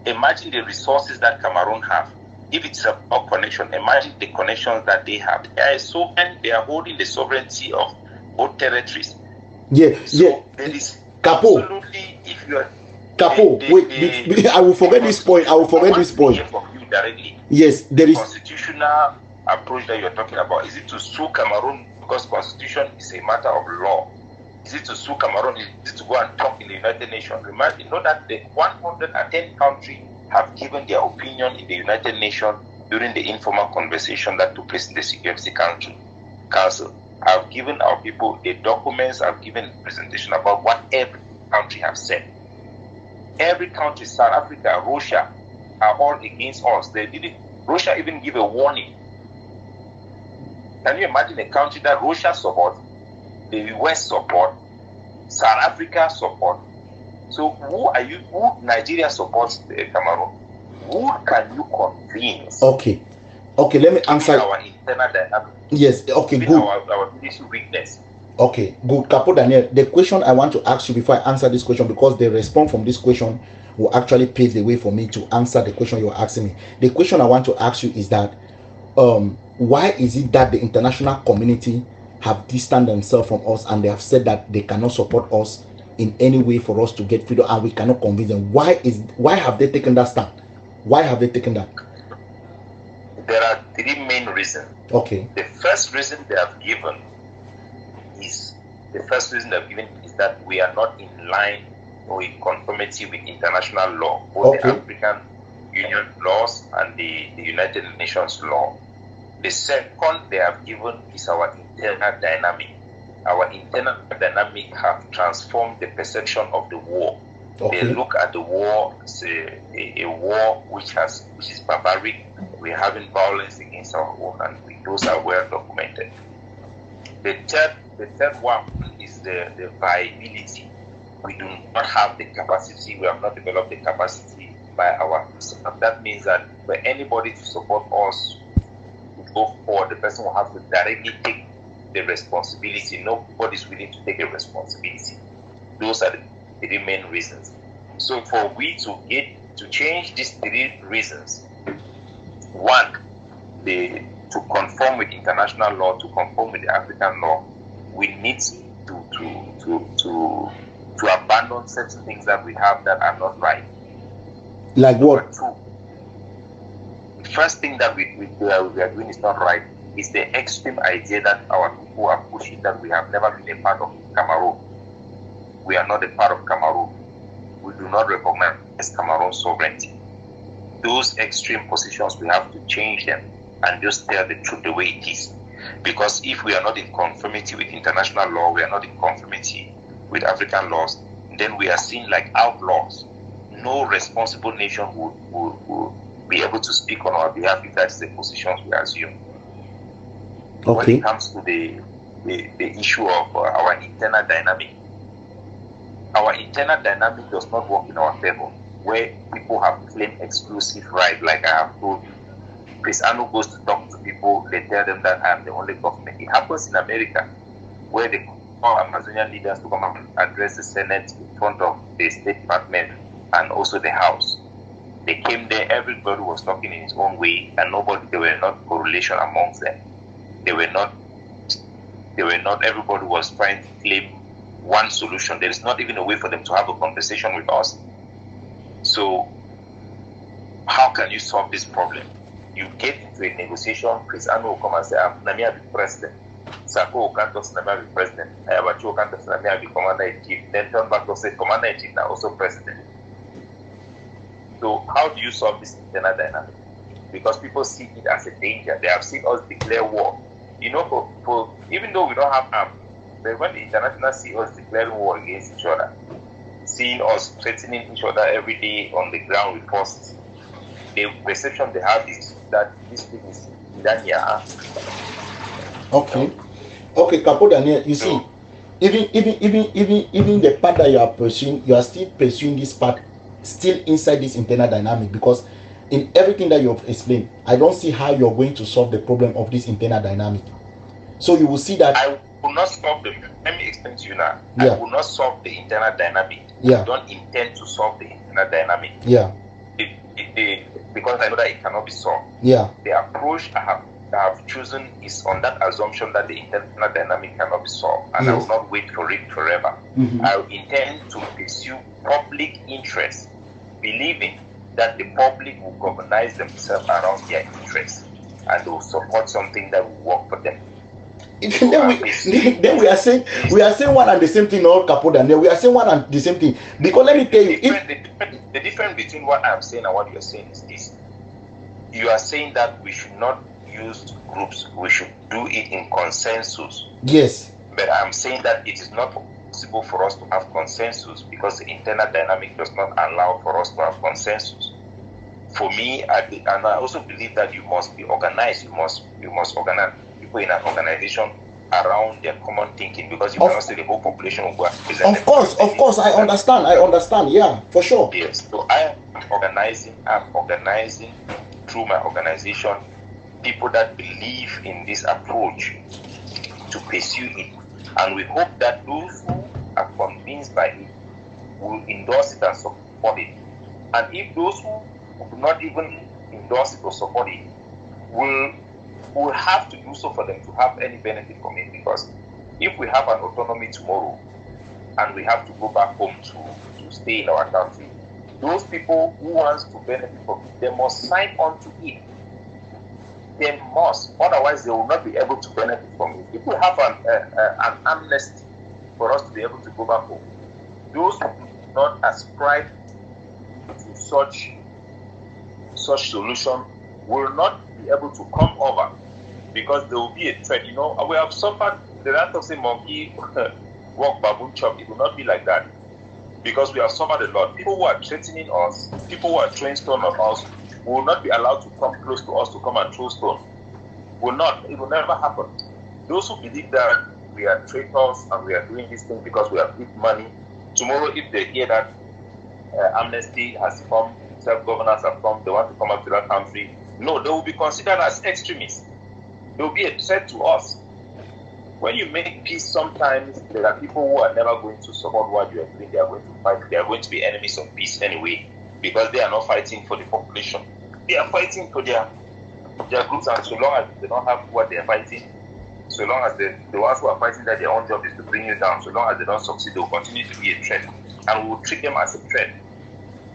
[SPEAKER 2] imagine the resources that Cameroon have. If it's about connection, imagine the connections that they have. They are holding the sovereignty of both territories. There is
[SPEAKER 1] Capo.
[SPEAKER 2] Absolutely, if you are
[SPEAKER 1] Capo, I will forget this point.
[SPEAKER 2] From you directly.
[SPEAKER 1] Yes, there is
[SPEAKER 2] constitutional approach that you are talking about. Is it to sue Cameroon because constitution is a matter of law? Is it to sue Cameroon? Is it to go and talk in the United Nations? Remember, you know that the 110 countries have given their opinion in the United Nations during the informal conversation that took place in the Security Council. I've given our people the documents, I've given a presentation about what every country has said. Every country, South Africa, Russia, are all against us. Russia even give a warning. Can you imagine a country that Russia supports, the US support, South Africa support? So who Nigeria supports Cameroon? Who can you convince?
[SPEAKER 1] Okay, let me answer.
[SPEAKER 2] Our internal dynamic.
[SPEAKER 1] Yes, okay, good.
[SPEAKER 2] Our issue weakness.
[SPEAKER 1] Okay, good. Capo Daniel, the question I want to ask you before I answer this question, because the response from this question will actually pave the way for me to answer the question you're asking me. The question I want to ask you is that why is it that the international community have distanced themselves from us, and they have said that they cannot support us in any way for us to get freedom, and we cannot convince them? Why have they taken that stand? Why have they taken that?
[SPEAKER 2] There are three main reasons.
[SPEAKER 1] Okay.
[SPEAKER 2] The first reason they have given is that we are not in line or in conformity with international law, both the African Union laws and the United Nations law. The second they have given is our internal dynamic. Our internal dynamic have transformed the perception of the war. Okay. They look at the war as a war which is barbaric. We're having violence against our own, and those are well documented. The third one is the viability. We do not have the capacity. We have not developed the capacity by ourselves. That means that for anybody to support us to go forward, the person will have to directly take the responsibility. Nobody is willing to take a responsibility. Those are the three main reasons. So for we to change these three reasons, one, to conform with international law, to conform with the African law, we need to abandon certain things that we have that are not right.
[SPEAKER 1] Like what?
[SPEAKER 2] Two, the first thing that we are doing is not right is the extreme idea that our people are pushing, that we have never been a part of Cameroon. We are not a part of Cameroon. We do not recognize Cameroon's sovereignty. Those extreme positions, we have to change them and just tell the truth the way it is. Because if we are not in conformity with international law, we are not in conformity with African laws, then we are seen like outlaws. No responsible nation would be able to speak on our behalf if that's the positions we assume. Okay. When it comes to the issue of our internal dynamic does not work in our favor, where people have claimed exclusive right, like I have told you. Chris Anu goes to talk to people, they tell them that I am the only government. It happens in America, where they call Ambazonia leaders to come and address the Senate in front of the State Department and also the House. They came there, everybody was talking in his own way, and there were not correlation amongst them. They were not, everybody was trying to claim one solution. There is not even a way for them to have a conversation with us. So, how can you solve this problem? You get into a negotiation, Chris Anu will come and say, I'm Namia the president. Sako Okantos Namia the president. Ayabachi Okantos Namia the commander-in-chief. Then turn back to say, commander-in-chief now also president. So how do you solve this internal dynamic? Because people see it as a danger. They have seen us declare war. You know, for even though we don't have arms, but when the international see us declaring war against each other, seeing us threatening each other every day on the ground with forces, the perception they have is that this thing is Dania.
[SPEAKER 1] Okay. Okay, Capo Daniel, you see, even the part that you are pursuing, you are still pursuing this part still inside this internal dynamic, because in everything that you have explained, I don't see how you're going to solve the problem of this internal dynamic. So you will see that
[SPEAKER 2] I will not solve the. Let me explain to you now.
[SPEAKER 1] Yeah.
[SPEAKER 2] I will not solve the internal dynamic.
[SPEAKER 1] Yeah.
[SPEAKER 2] I don't intend to solve the internal dynamic.
[SPEAKER 1] Yeah.
[SPEAKER 2] Because I know that it cannot be solved.
[SPEAKER 1] Yeah.
[SPEAKER 2] The approach I have chosen is on that assumption that the internal dynamic cannot be solved, and
[SPEAKER 1] Yes.
[SPEAKER 2] I will not wait for it forever.
[SPEAKER 1] Mm-hmm.
[SPEAKER 2] I intend to pursue public interest, believing that the public will organize themselves around their interests and they will support something that will work for them.
[SPEAKER 1] Then we are saying one and the same thing, all Capo Daniel. We are saying one and the same thing, because let me tell you,
[SPEAKER 2] the difference between what I'm saying and what you're saying is this: you are saying that we should not use groups, we should do it in consensus.
[SPEAKER 1] Yes.
[SPEAKER 2] But I'm saying that it is not possible for us to have consensus because the internal dynamic does not allow for us to have consensus. For me, and I also believe that you must be organized. You must organize people in an organization around their common thinking, because you cannot say the whole population will go and present.
[SPEAKER 1] Of course, I understand. Yeah, for sure.
[SPEAKER 2] Yes. So I'm organizing through my organization people that believe in this approach to pursue it, and we hope that those who are convinced by it will endorse it and support it. And if those who do not even endorse it or support it will have to do so for them to have any benefit from it, because if we have an autonomy tomorrow and we have to go back home to stay in our country, those people who want to benefit from it, they must sign on to it. They must, otherwise they will not be able to benefit from it. If we have an amnesty for us to be able to go back home, those who do not ascribe to such solution will not be able to come over, because there will be a threat. You know, we have suffered the right of say monkey walk baboon chop. It will not be like that, because we have suffered a lot. People who are threatening us, people who are throwing stone on us, will not be allowed to come close to us to come and throw stone. It will never happen. Those who believe that we are traitors and we are doing this thing because we have big money, tomorrow if they hear that amnesty has come, self-governance have come, they want to come up to that country, no, they will be considered as extremists. They will be a threat to us. When you make peace, sometimes there are people who are never going to support what you are doing. They are going to fight. They are going to be enemies of peace anyway, because they are not fighting for the population. They are fighting for their groups, and so long as they don't have what they are fighting, so long as the ones who are fighting that their own job is to bring you down, so long as they don't succeed, they will continue to be a threat, and we will treat them as a threat.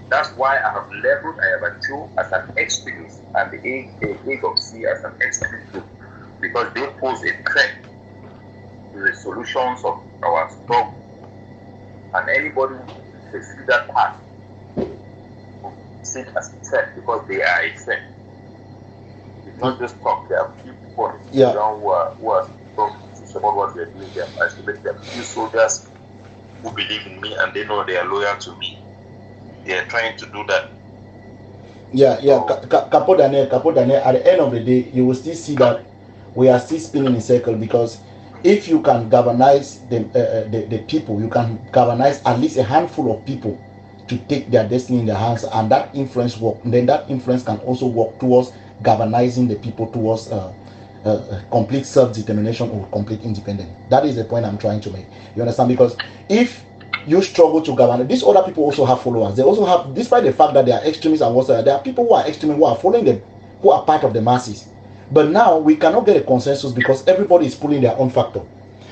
[SPEAKER 2] That's why I have labeled Ayabacho as an extremist and the Age of C as an extremist group, because they pose a threat to the solutions of our struggle, and anybody who pursues that path will see it as a threat, because they are a threat. It's not just talk. There are few people on the ground who are talking to support what we are doing. There are few soldiers who believe in me and they know they are loyal to me. They are trying to do that.
[SPEAKER 1] Capo Daniel, at the end of the day, you will still see that we are still spinning in circle, because if you can galvanize the people, you can galvanize at least a handful of people to take their destiny in their hands, and that influence work. Then that influence can also work towards galvanizing the people towards complete self-determination or complete independence. That is the point I'm trying to make. You understand? Because if you struggle to govern. These other people also have followers. They also have, despite the fact that they are extremists and whatsoever, there are people who are extremists who are following them, who are part of the masses. But now we cannot get a consensus because everybody is pulling their own factor.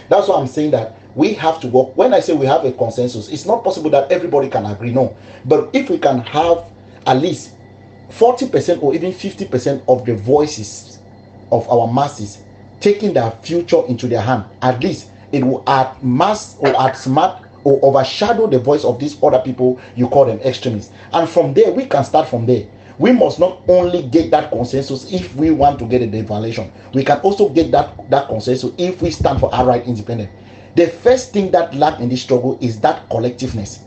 [SPEAKER 1] That's why I'm saying that we have to work. When I say we have a consensus, it's not possible that everybody can agree. No. But if we can have at least 40% or even 50% of the voices of our masses taking their future into their hand, at least it will add mass or add smart or overshadow the voice of these other people you call them extremists. And from there, we can start from there. We must not only get that consensus if we want to get a devaluation. We can also get that consensus if we stand for outright independence. The first thing that lacks in this struggle is that collectiveness.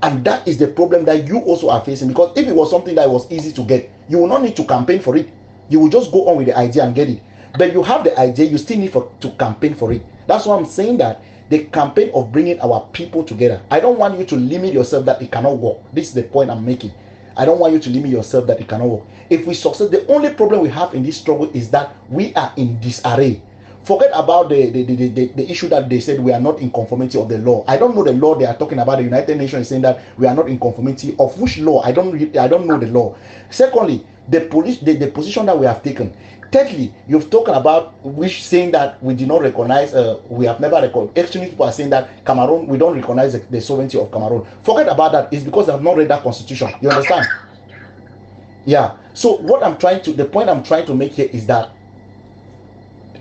[SPEAKER 1] And that is the problem that you also are facing, because if it was something that was easy to get, you will not need to campaign for it. You will just go on with the idea and get it. But you have the idea, you still need to campaign for it. That's why I'm saying that the campaign of bringing our people together, I don't want you to limit yourself that it cannot work. This is the point I'm making. I don't want you to limit yourself that it cannot work. If we succeed, the only problem we have in this struggle is that we are in disarray. Forget about the issue that they said we are not in conformity of the law. I don't know the law they are talking about. The United Nations is saying that we are not in conformity of which law? I don't know the law. Secondly, the position that we have taken. Thirdly, you've talked about which saying that we did not recognize, we have never recognized. Extremist people are saying that Cameroon, we don't recognize the sovereignty of Cameroon. Forget about that. It's because they have not read that constitution. You understand? Yeah. So the point I'm trying to make here is that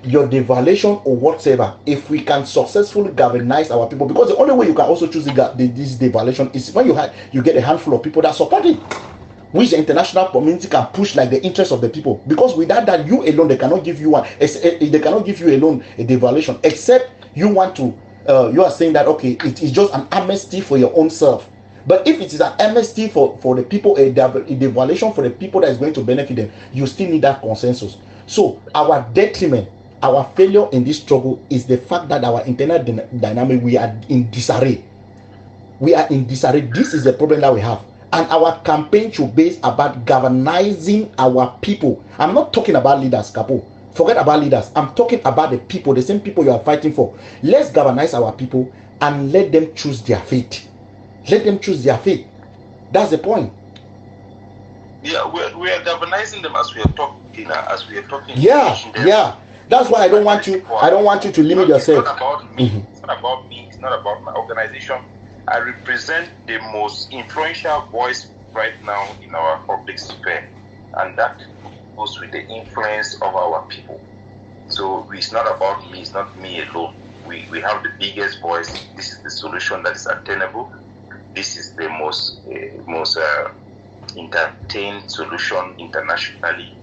[SPEAKER 1] your devaluation or whatever, if we can successfully galvanize our people, because the only way you can also choose this devaluation is when you get a handful of people that support it, which the international community can push like the interest of the people. Because without that, you alone, they cannot give you alone a devaluation, except you want to you are saying that okay, it is just an amnesty for your own self. But if it is an amnesty for the people, a devaluation for the people that is going to benefit them, you still need that consensus. So our detriment, our failure in this struggle is the fact that our internal dynamic, we are in disarray. We are in disarray. This is the problem that we have. And our campaign should be about galvanizing our people. I'm not talking about leaders, Capo. Forget about leaders. I'm talking about the people, the same people you are fighting for. Let's galvanize our people and let them choose their fate. Let them choose their fate. That's the point.
[SPEAKER 2] Yeah, we are galvanizing them as we are talking.
[SPEAKER 1] Yeah. That's why I don't want you to limit yourself.
[SPEAKER 2] It's not about me. Mm-hmm. It's not about me. It's not about my organization. I represent the most influential voice right now in our public sphere, and that goes with the influence of our people. So it's not about me. It's not me alone. We have the biggest voice. This is the solution that is attainable. This is the most entertained solution internationally,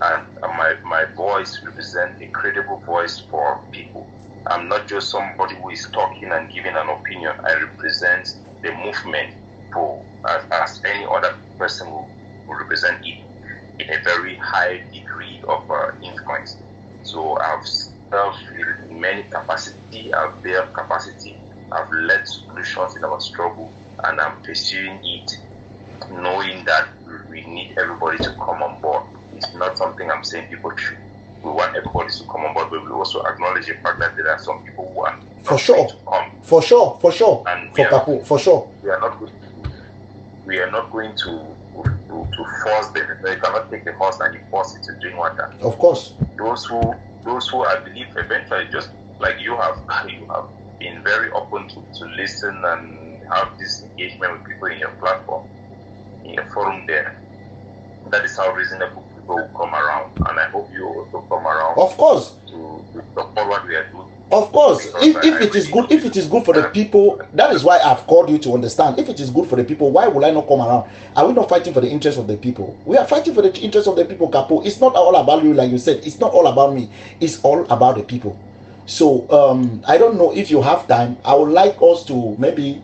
[SPEAKER 2] and my voice represents a credible voice for people. I'm not just somebody who is talking and giving an opinion. I represent the movement as any other person will represent it in a very high degree of influence. So I've served in many capacity, I've built capacity, I've led solutions in our struggle, and I'm pursuing it knowing that we need everybody to come on board. It's not something I'm saying people should. We want everybody to come on board, but we also acknowledge the fact that there are some people who are not
[SPEAKER 1] for sure
[SPEAKER 2] to come.
[SPEAKER 1] For sure.
[SPEAKER 2] And
[SPEAKER 1] For sure.
[SPEAKER 2] We are not going to force them. You cannot take the horse and you force it to doing what that.
[SPEAKER 1] Of course.
[SPEAKER 2] Those who I believe eventually, just like you have been very open to listen and have this engagement with people in your platform, in your forum there. That is how reasonable people will come around, and I hope you also come around.
[SPEAKER 1] Of course.
[SPEAKER 2] To support what we are doing.
[SPEAKER 1] Of course, if it is good for the people, that is why I've called you to understand. If it is good for the people, why will I not come around? Are we not fighting for the interest of the people? We are fighting for the interest of the people, Capo. It's not all about you, like you said. It's not all about me. It's all about the people. So I don't know if you have time. I would like us to maybe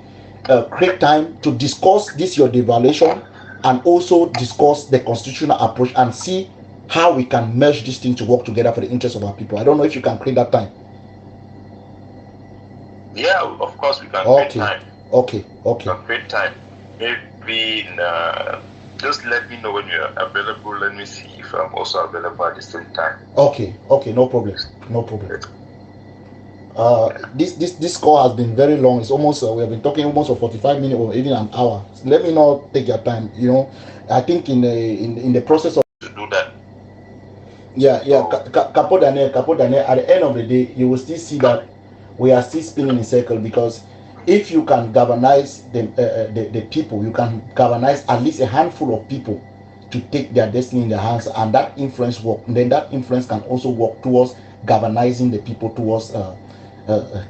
[SPEAKER 1] create time to discuss this your devaluation and also discuss the constitutional approach and see how we can merge this thing to work together for the interest of our people. I don't know if you can create that time.
[SPEAKER 2] Yeah, of course we can create time.
[SPEAKER 1] Okay.
[SPEAKER 2] We can create time. Maybe just let me know when you're available. Let me see if I'm also available at the same time.
[SPEAKER 1] Okay, no problem. This call has been very long. It's almost we have been talking almost for 45 minutes or even an hour. So let me not take your time. I think in the process of
[SPEAKER 2] to do that.
[SPEAKER 1] Yeah, Capo Daniel. At the end of the day, you will still see that we are still spinning in circle, because if you can galvanize the people, you can galvanize at least a handful of people to take their destiny in their hands, and that influence work. Then that influence can also work towards galvanizing the people towards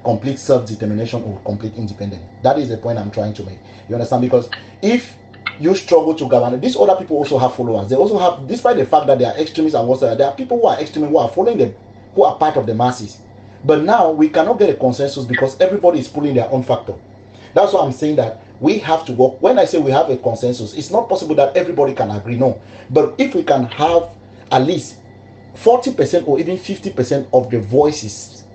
[SPEAKER 1] complete self-determination or complete independence. That is the point I'm trying to make. You understand? Because if you struggle to govern, these other people also have followers. They also have, despite the fact that they are extremists and whatsoever, there are people who are extremists who are following them, who are part of the masses. But now we cannot get a consensus because everybody is pulling their own factor. That's why I'm saying that we have to work. When I say we have a consensus, it's not possible that everybody can agree, no. But if we can have at least 40% or even 50% of the voices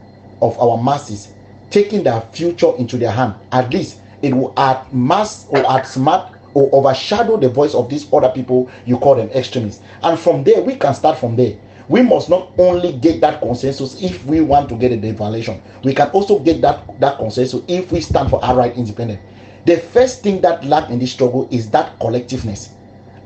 [SPEAKER 1] of our masses taking their future into their hand, at least it will add mass or add smart or overshadow the voice of these other people you call them extremists. And from there, we can start from there. We must not only get that consensus if we want to get a devaluation, we can also get that consensus if we stand for outright independence. The first thing that lack in this struggle is that collectiveness.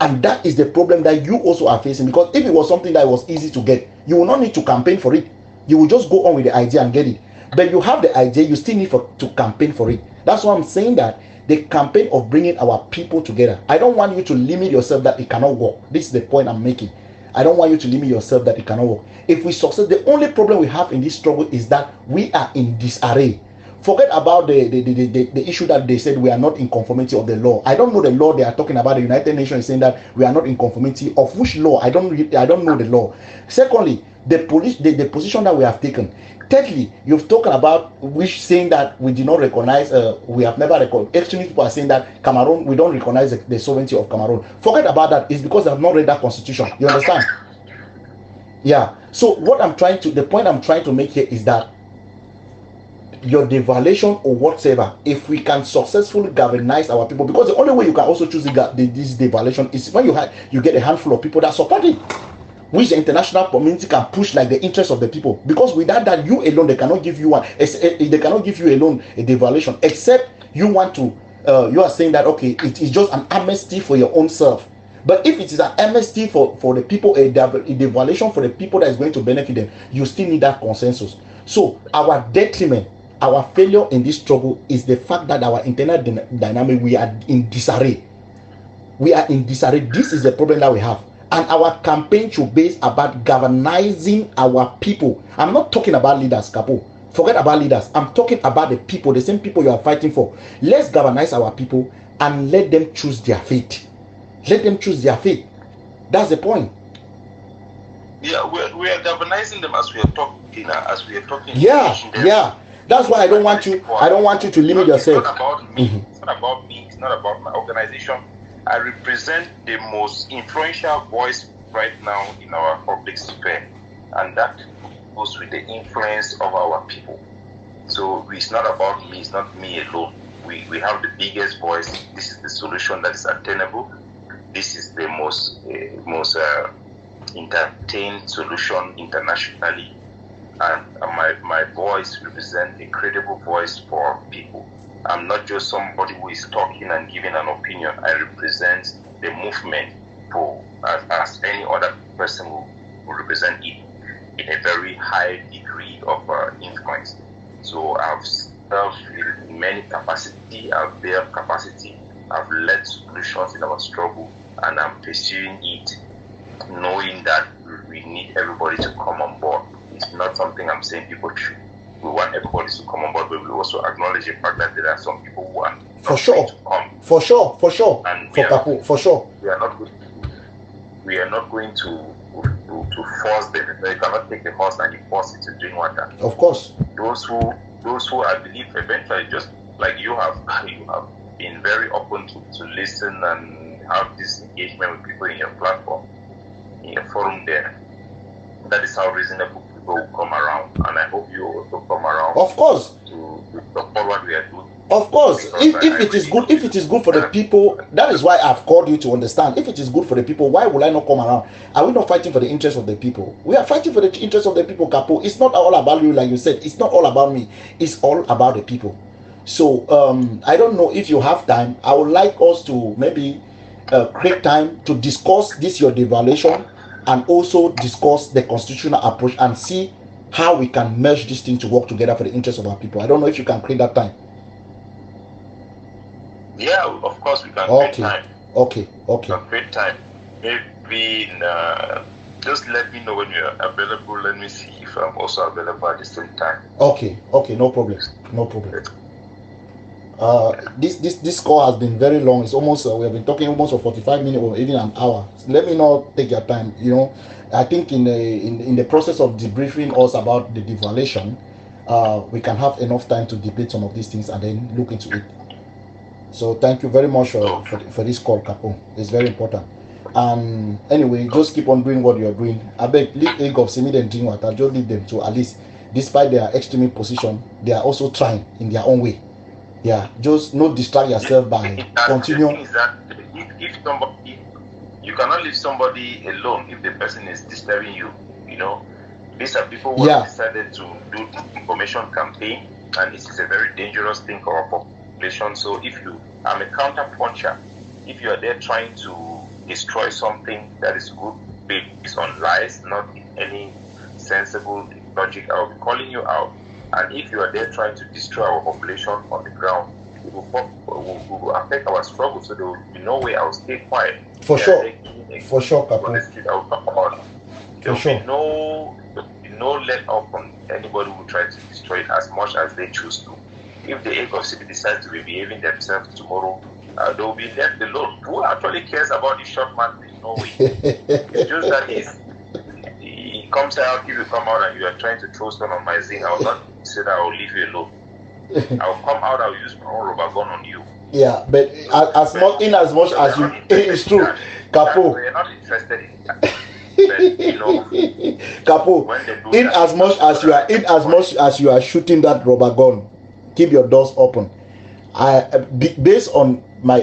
[SPEAKER 1] And that is the problem that you also are facing, because if it was something that was easy to get, you will not need to campaign for it. You will just go on with the idea and get it. But you have the idea, you still need to campaign for it. That's why I'm saying that the campaign of bringing our people together, I don't want you to limit yourself that it cannot work. This is the point I'm making. I don't want you to limit yourself that it cannot work. If we succeed, the only problem we have in this struggle is that we are in disarray. Forget about the issue that they said we are not in conformity of the law. I don't know the law they are talking about. The United Nations is saying that we are not in conformity of which law? I don't know the law. Secondly, the position that we have taken. Thirdly, you've talked about which saying that we did not recognize, we have never recognized. Extremist people are saying that Cameroon, we don't recognize the sovereignty of Cameroon. Forget about that. It's because they have not read that constitution. You understand? Yeah. So the point I'm trying to make here is that your devaluation or whatever, if we can successfully galvanize our people, because the only way you can also choose this devaluation is when you get a handful of people that support it, which the international community can push like the interest of the people. Because without that, you alone, they cannot give you alone a devaluation, except you want to you are saying that okay, it is just an amnesty for your own self. But if it is an amnesty for the people, a devaluation for the people that is going to benefit them, you still need that consensus. So our detriment, our failure in this struggle is the fact that our internal dynamic, we are in disarray. We are in disarray. This is the problem that we have. And our campaign should be about galvanizing our people. I'm not talking about leaders, Capo. Forget about leaders. I'm talking about the people, the same people you are fighting for. Let's galvanize our people and let them choose their fate. Let them choose their fate. That's the point.
[SPEAKER 2] Yeah, we are galvanizing them as we are talking.
[SPEAKER 1] Yeah. That's why I don't want you to limit yourself.
[SPEAKER 2] It's not about me. Mm-hmm. It's not about me. It's not about my organization. I represent the most influential voice right now in our public sphere, and that goes with the influence of our people. So it's not about me. It's not me alone. We have the biggest voice. This is the solution that is attainable. This is the most entertained solution internationally. And my voice represents a credible voice for people. I'm not just somebody who is talking and giving an opinion. I represent the movement as any other person who represent it in a very high degree of influence. So I've served in many capacity, I've built capacity, I've led solutions in our struggle, and I'm pursuing it, knowing that we need everybody to come on board. It's not something I'm saying people should. We want everybody to come on board, but we also acknowledge the fact that there are some people who are not
[SPEAKER 1] for sure
[SPEAKER 2] to come.
[SPEAKER 1] For sure.
[SPEAKER 2] And
[SPEAKER 1] for sure.
[SPEAKER 2] We are not going to force them. You cannot take the horse and you force it to doing what.
[SPEAKER 1] Of course.
[SPEAKER 2] Those who I believe eventually, just like you have been very open to listen and have this engagement with people in your platform, in your forum there. That is how reasonable people will come around, and I hope you also come around.
[SPEAKER 1] Of course.
[SPEAKER 2] To support what we are doing.
[SPEAKER 1] Of course, if it is good, if it is good for the people, that is why I've called you to understand. If it is good for the people, why will I not come around? Are we not fighting for the interest of the people? We are fighting for the interest of the people, Capo. It's not all about you, like you said. It's not all about me. It's all about the people. So I don't know if you have time. I would like us to maybe create time to discuss this your devaluation and also discuss the constitutional approach and see how we can merge this thing to work together for the interest of our people. I don't know if you can create that time.
[SPEAKER 2] Yeah, of course we can create time.
[SPEAKER 1] Okay.
[SPEAKER 2] We can create time. Maybe just let me know when you're available. Let me see if I'm also available at the same time.
[SPEAKER 1] Okay, no problem. This call has been very long. It's almost we have been talking almost for 45 minutes or even an hour. So let me not take your time. You know, I think in the process of debriefing us about the devaluation, we can have enough time to debate some of these things and then look into it. So thank you very much for this call, Capo. It's very important. And anyway, just keep on doing what you're doing. I beg, leave egg of Simi and drink water. Just leave them to at least, despite their extreme position, they are also trying in their own way. Yeah, just not distract yourself by continuing.
[SPEAKER 2] If somebody, you cannot leave somebody alone if the person is disturbing you. You know, these are people who have decided to do information campaign, and this is a very dangerous thing for our population. So if I'm a counter puncher, if you are there trying to destroy something that is good based on lies, not in any sensible logic, I'll be calling you out. And if you are there trying to destroy our population on the ground, it will affect our struggle. So there will be no way I'll stay quiet.
[SPEAKER 1] For sure, Capo.
[SPEAKER 2] There will be no let up on anybody who tries to destroy it as much as they choose to. If the egg of city decides to be behaving themselves tomorrow, they will be left alone. Who actually cares about this short man in Norway? It's just that he comes out, if you come out and you are trying to throw stone on my zinc, I will not say that I will leave you alone. I will come out, I will use my own rubber gun on you.
[SPEAKER 1] Yeah, but as much as you, it's true, Capo.
[SPEAKER 2] We're not interested in that. But, you know,
[SPEAKER 1] Capo, in as much as you are shooting that rubber gun, keep your doors open. Based on my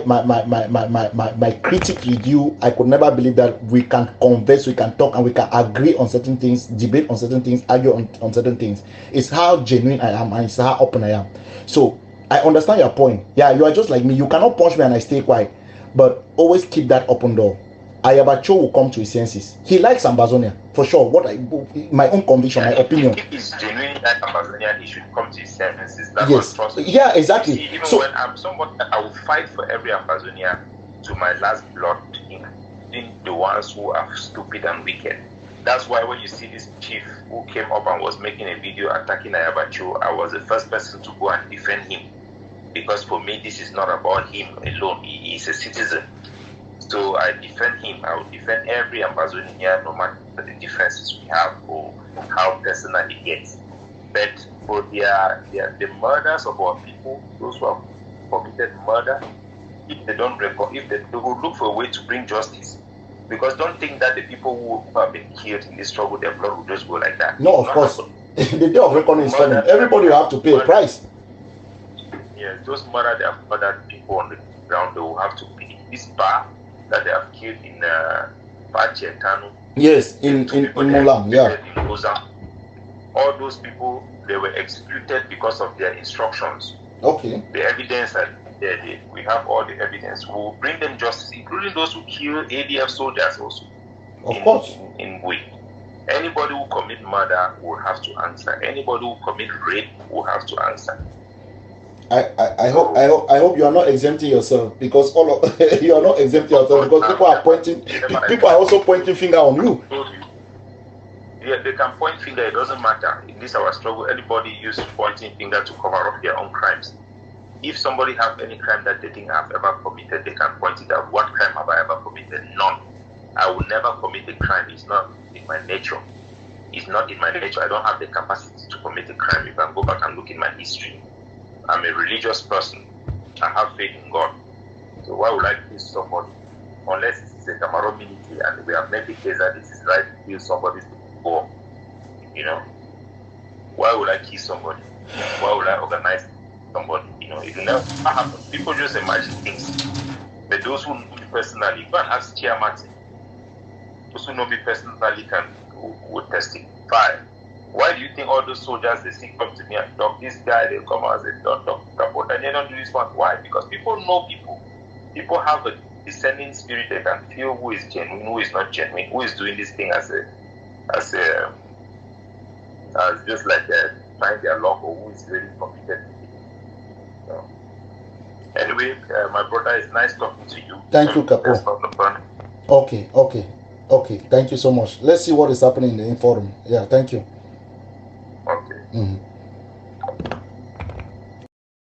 [SPEAKER 1] critic review, I could never believe that we can converse, we can talk, and we can agree on certain things, debate on certain things, argue on certain things. It's how genuine I am and it's how open I am. So I understand your point. Yeah, you are just like me. You cannot punch me and I stay quiet, but always keep that open door. Ayabacho will come to his senses. He likes Ambazonia for sure. My own conviction, my opinion.
[SPEAKER 2] If he's genuinely like Ambazonia, he should come to his senses. That's
[SPEAKER 1] yes. Yeah, exactly.
[SPEAKER 2] See, even when I'm someone, I will fight for every Ambazonia to my last blood, including the ones who are stupid and wicked. That's why when you see this chief who came up and was making a video attacking Ayabacho, I was the first person to go and defend him. Because for me, this is not about him alone. He is a citizen. So I defend him. I will defend every Ambazonia, no matter the differences we have or how personal it gets. But for the murders of our people, those who have committed murder, if they don't record, if they will look for a way to bring justice. Because don't think that the people who have been killed in this struggle, their blood will just go like that.
[SPEAKER 1] No, of course. The day of reckoning is coming. Everybody will have to pay a price.
[SPEAKER 2] Yes, those murder, they have murdered people on the ground, they will have to pay. This bar that they have killed in Pachetanu.
[SPEAKER 1] Yes, in Mulam, yeah.
[SPEAKER 2] In Ozam. All those people, they were executed because of their instructions.
[SPEAKER 1] Okay.
[SPEAKER 2] The evidence that we have all the evidence. We will bring them justice, including those who kill ADF soldiers also.
[SPEAKER 1] Of course.
[SPEAKER 2] In Wui. Anybody who commit murder will have to answer. Anybody who commit rape will have to answer.
[SPEAKER 1] I hope you are not exempting yourself, because you are not exempting yourself because people are also pointing finger on you.
[SPEAKER 2] Yeah, they can point finger, it doesn't matter. In this our struggle, anybody use pointing finger to cover up their own crimes. If somebody have any crime that they think I have ever committed, they can point it out. What crime have I ever committed? None. I will never commit a crime. It's not in my nature. It's not in my nature. I don't have the capacity to commit a crime. You can go back and look in my history. I'm a religious person. I have faith in God. So why would I kill somebody? Unless it's a Cameroon military and we have made the case that it is right to kill somebody to go. You know? Why would I kill somebody? Why would I organize somebody. You know, it will never happen. People just imagine things. But those who know me personally, go and ask Chia Martin. Those who know me personally will testify. Why do you think all those soldiers, they still come to me and talk? This guy, they come out and say, don't talk about, and they don't do this one. Why? Because people know people. People have a discerning spirit. They can feel who is genuine, who is not genuine, who is doing this thing as just like trying their luck, or who is really committed. So, anyway, my brother, it's nice talking to you.
[SPEAKER 1] Thank you, Capo. Okay. Thank you so much. Let's see what is happening in the forum. Yeah, thank you.
[SPEAKER 2] Okay.
[SPEAKER 1] Mm-hmm.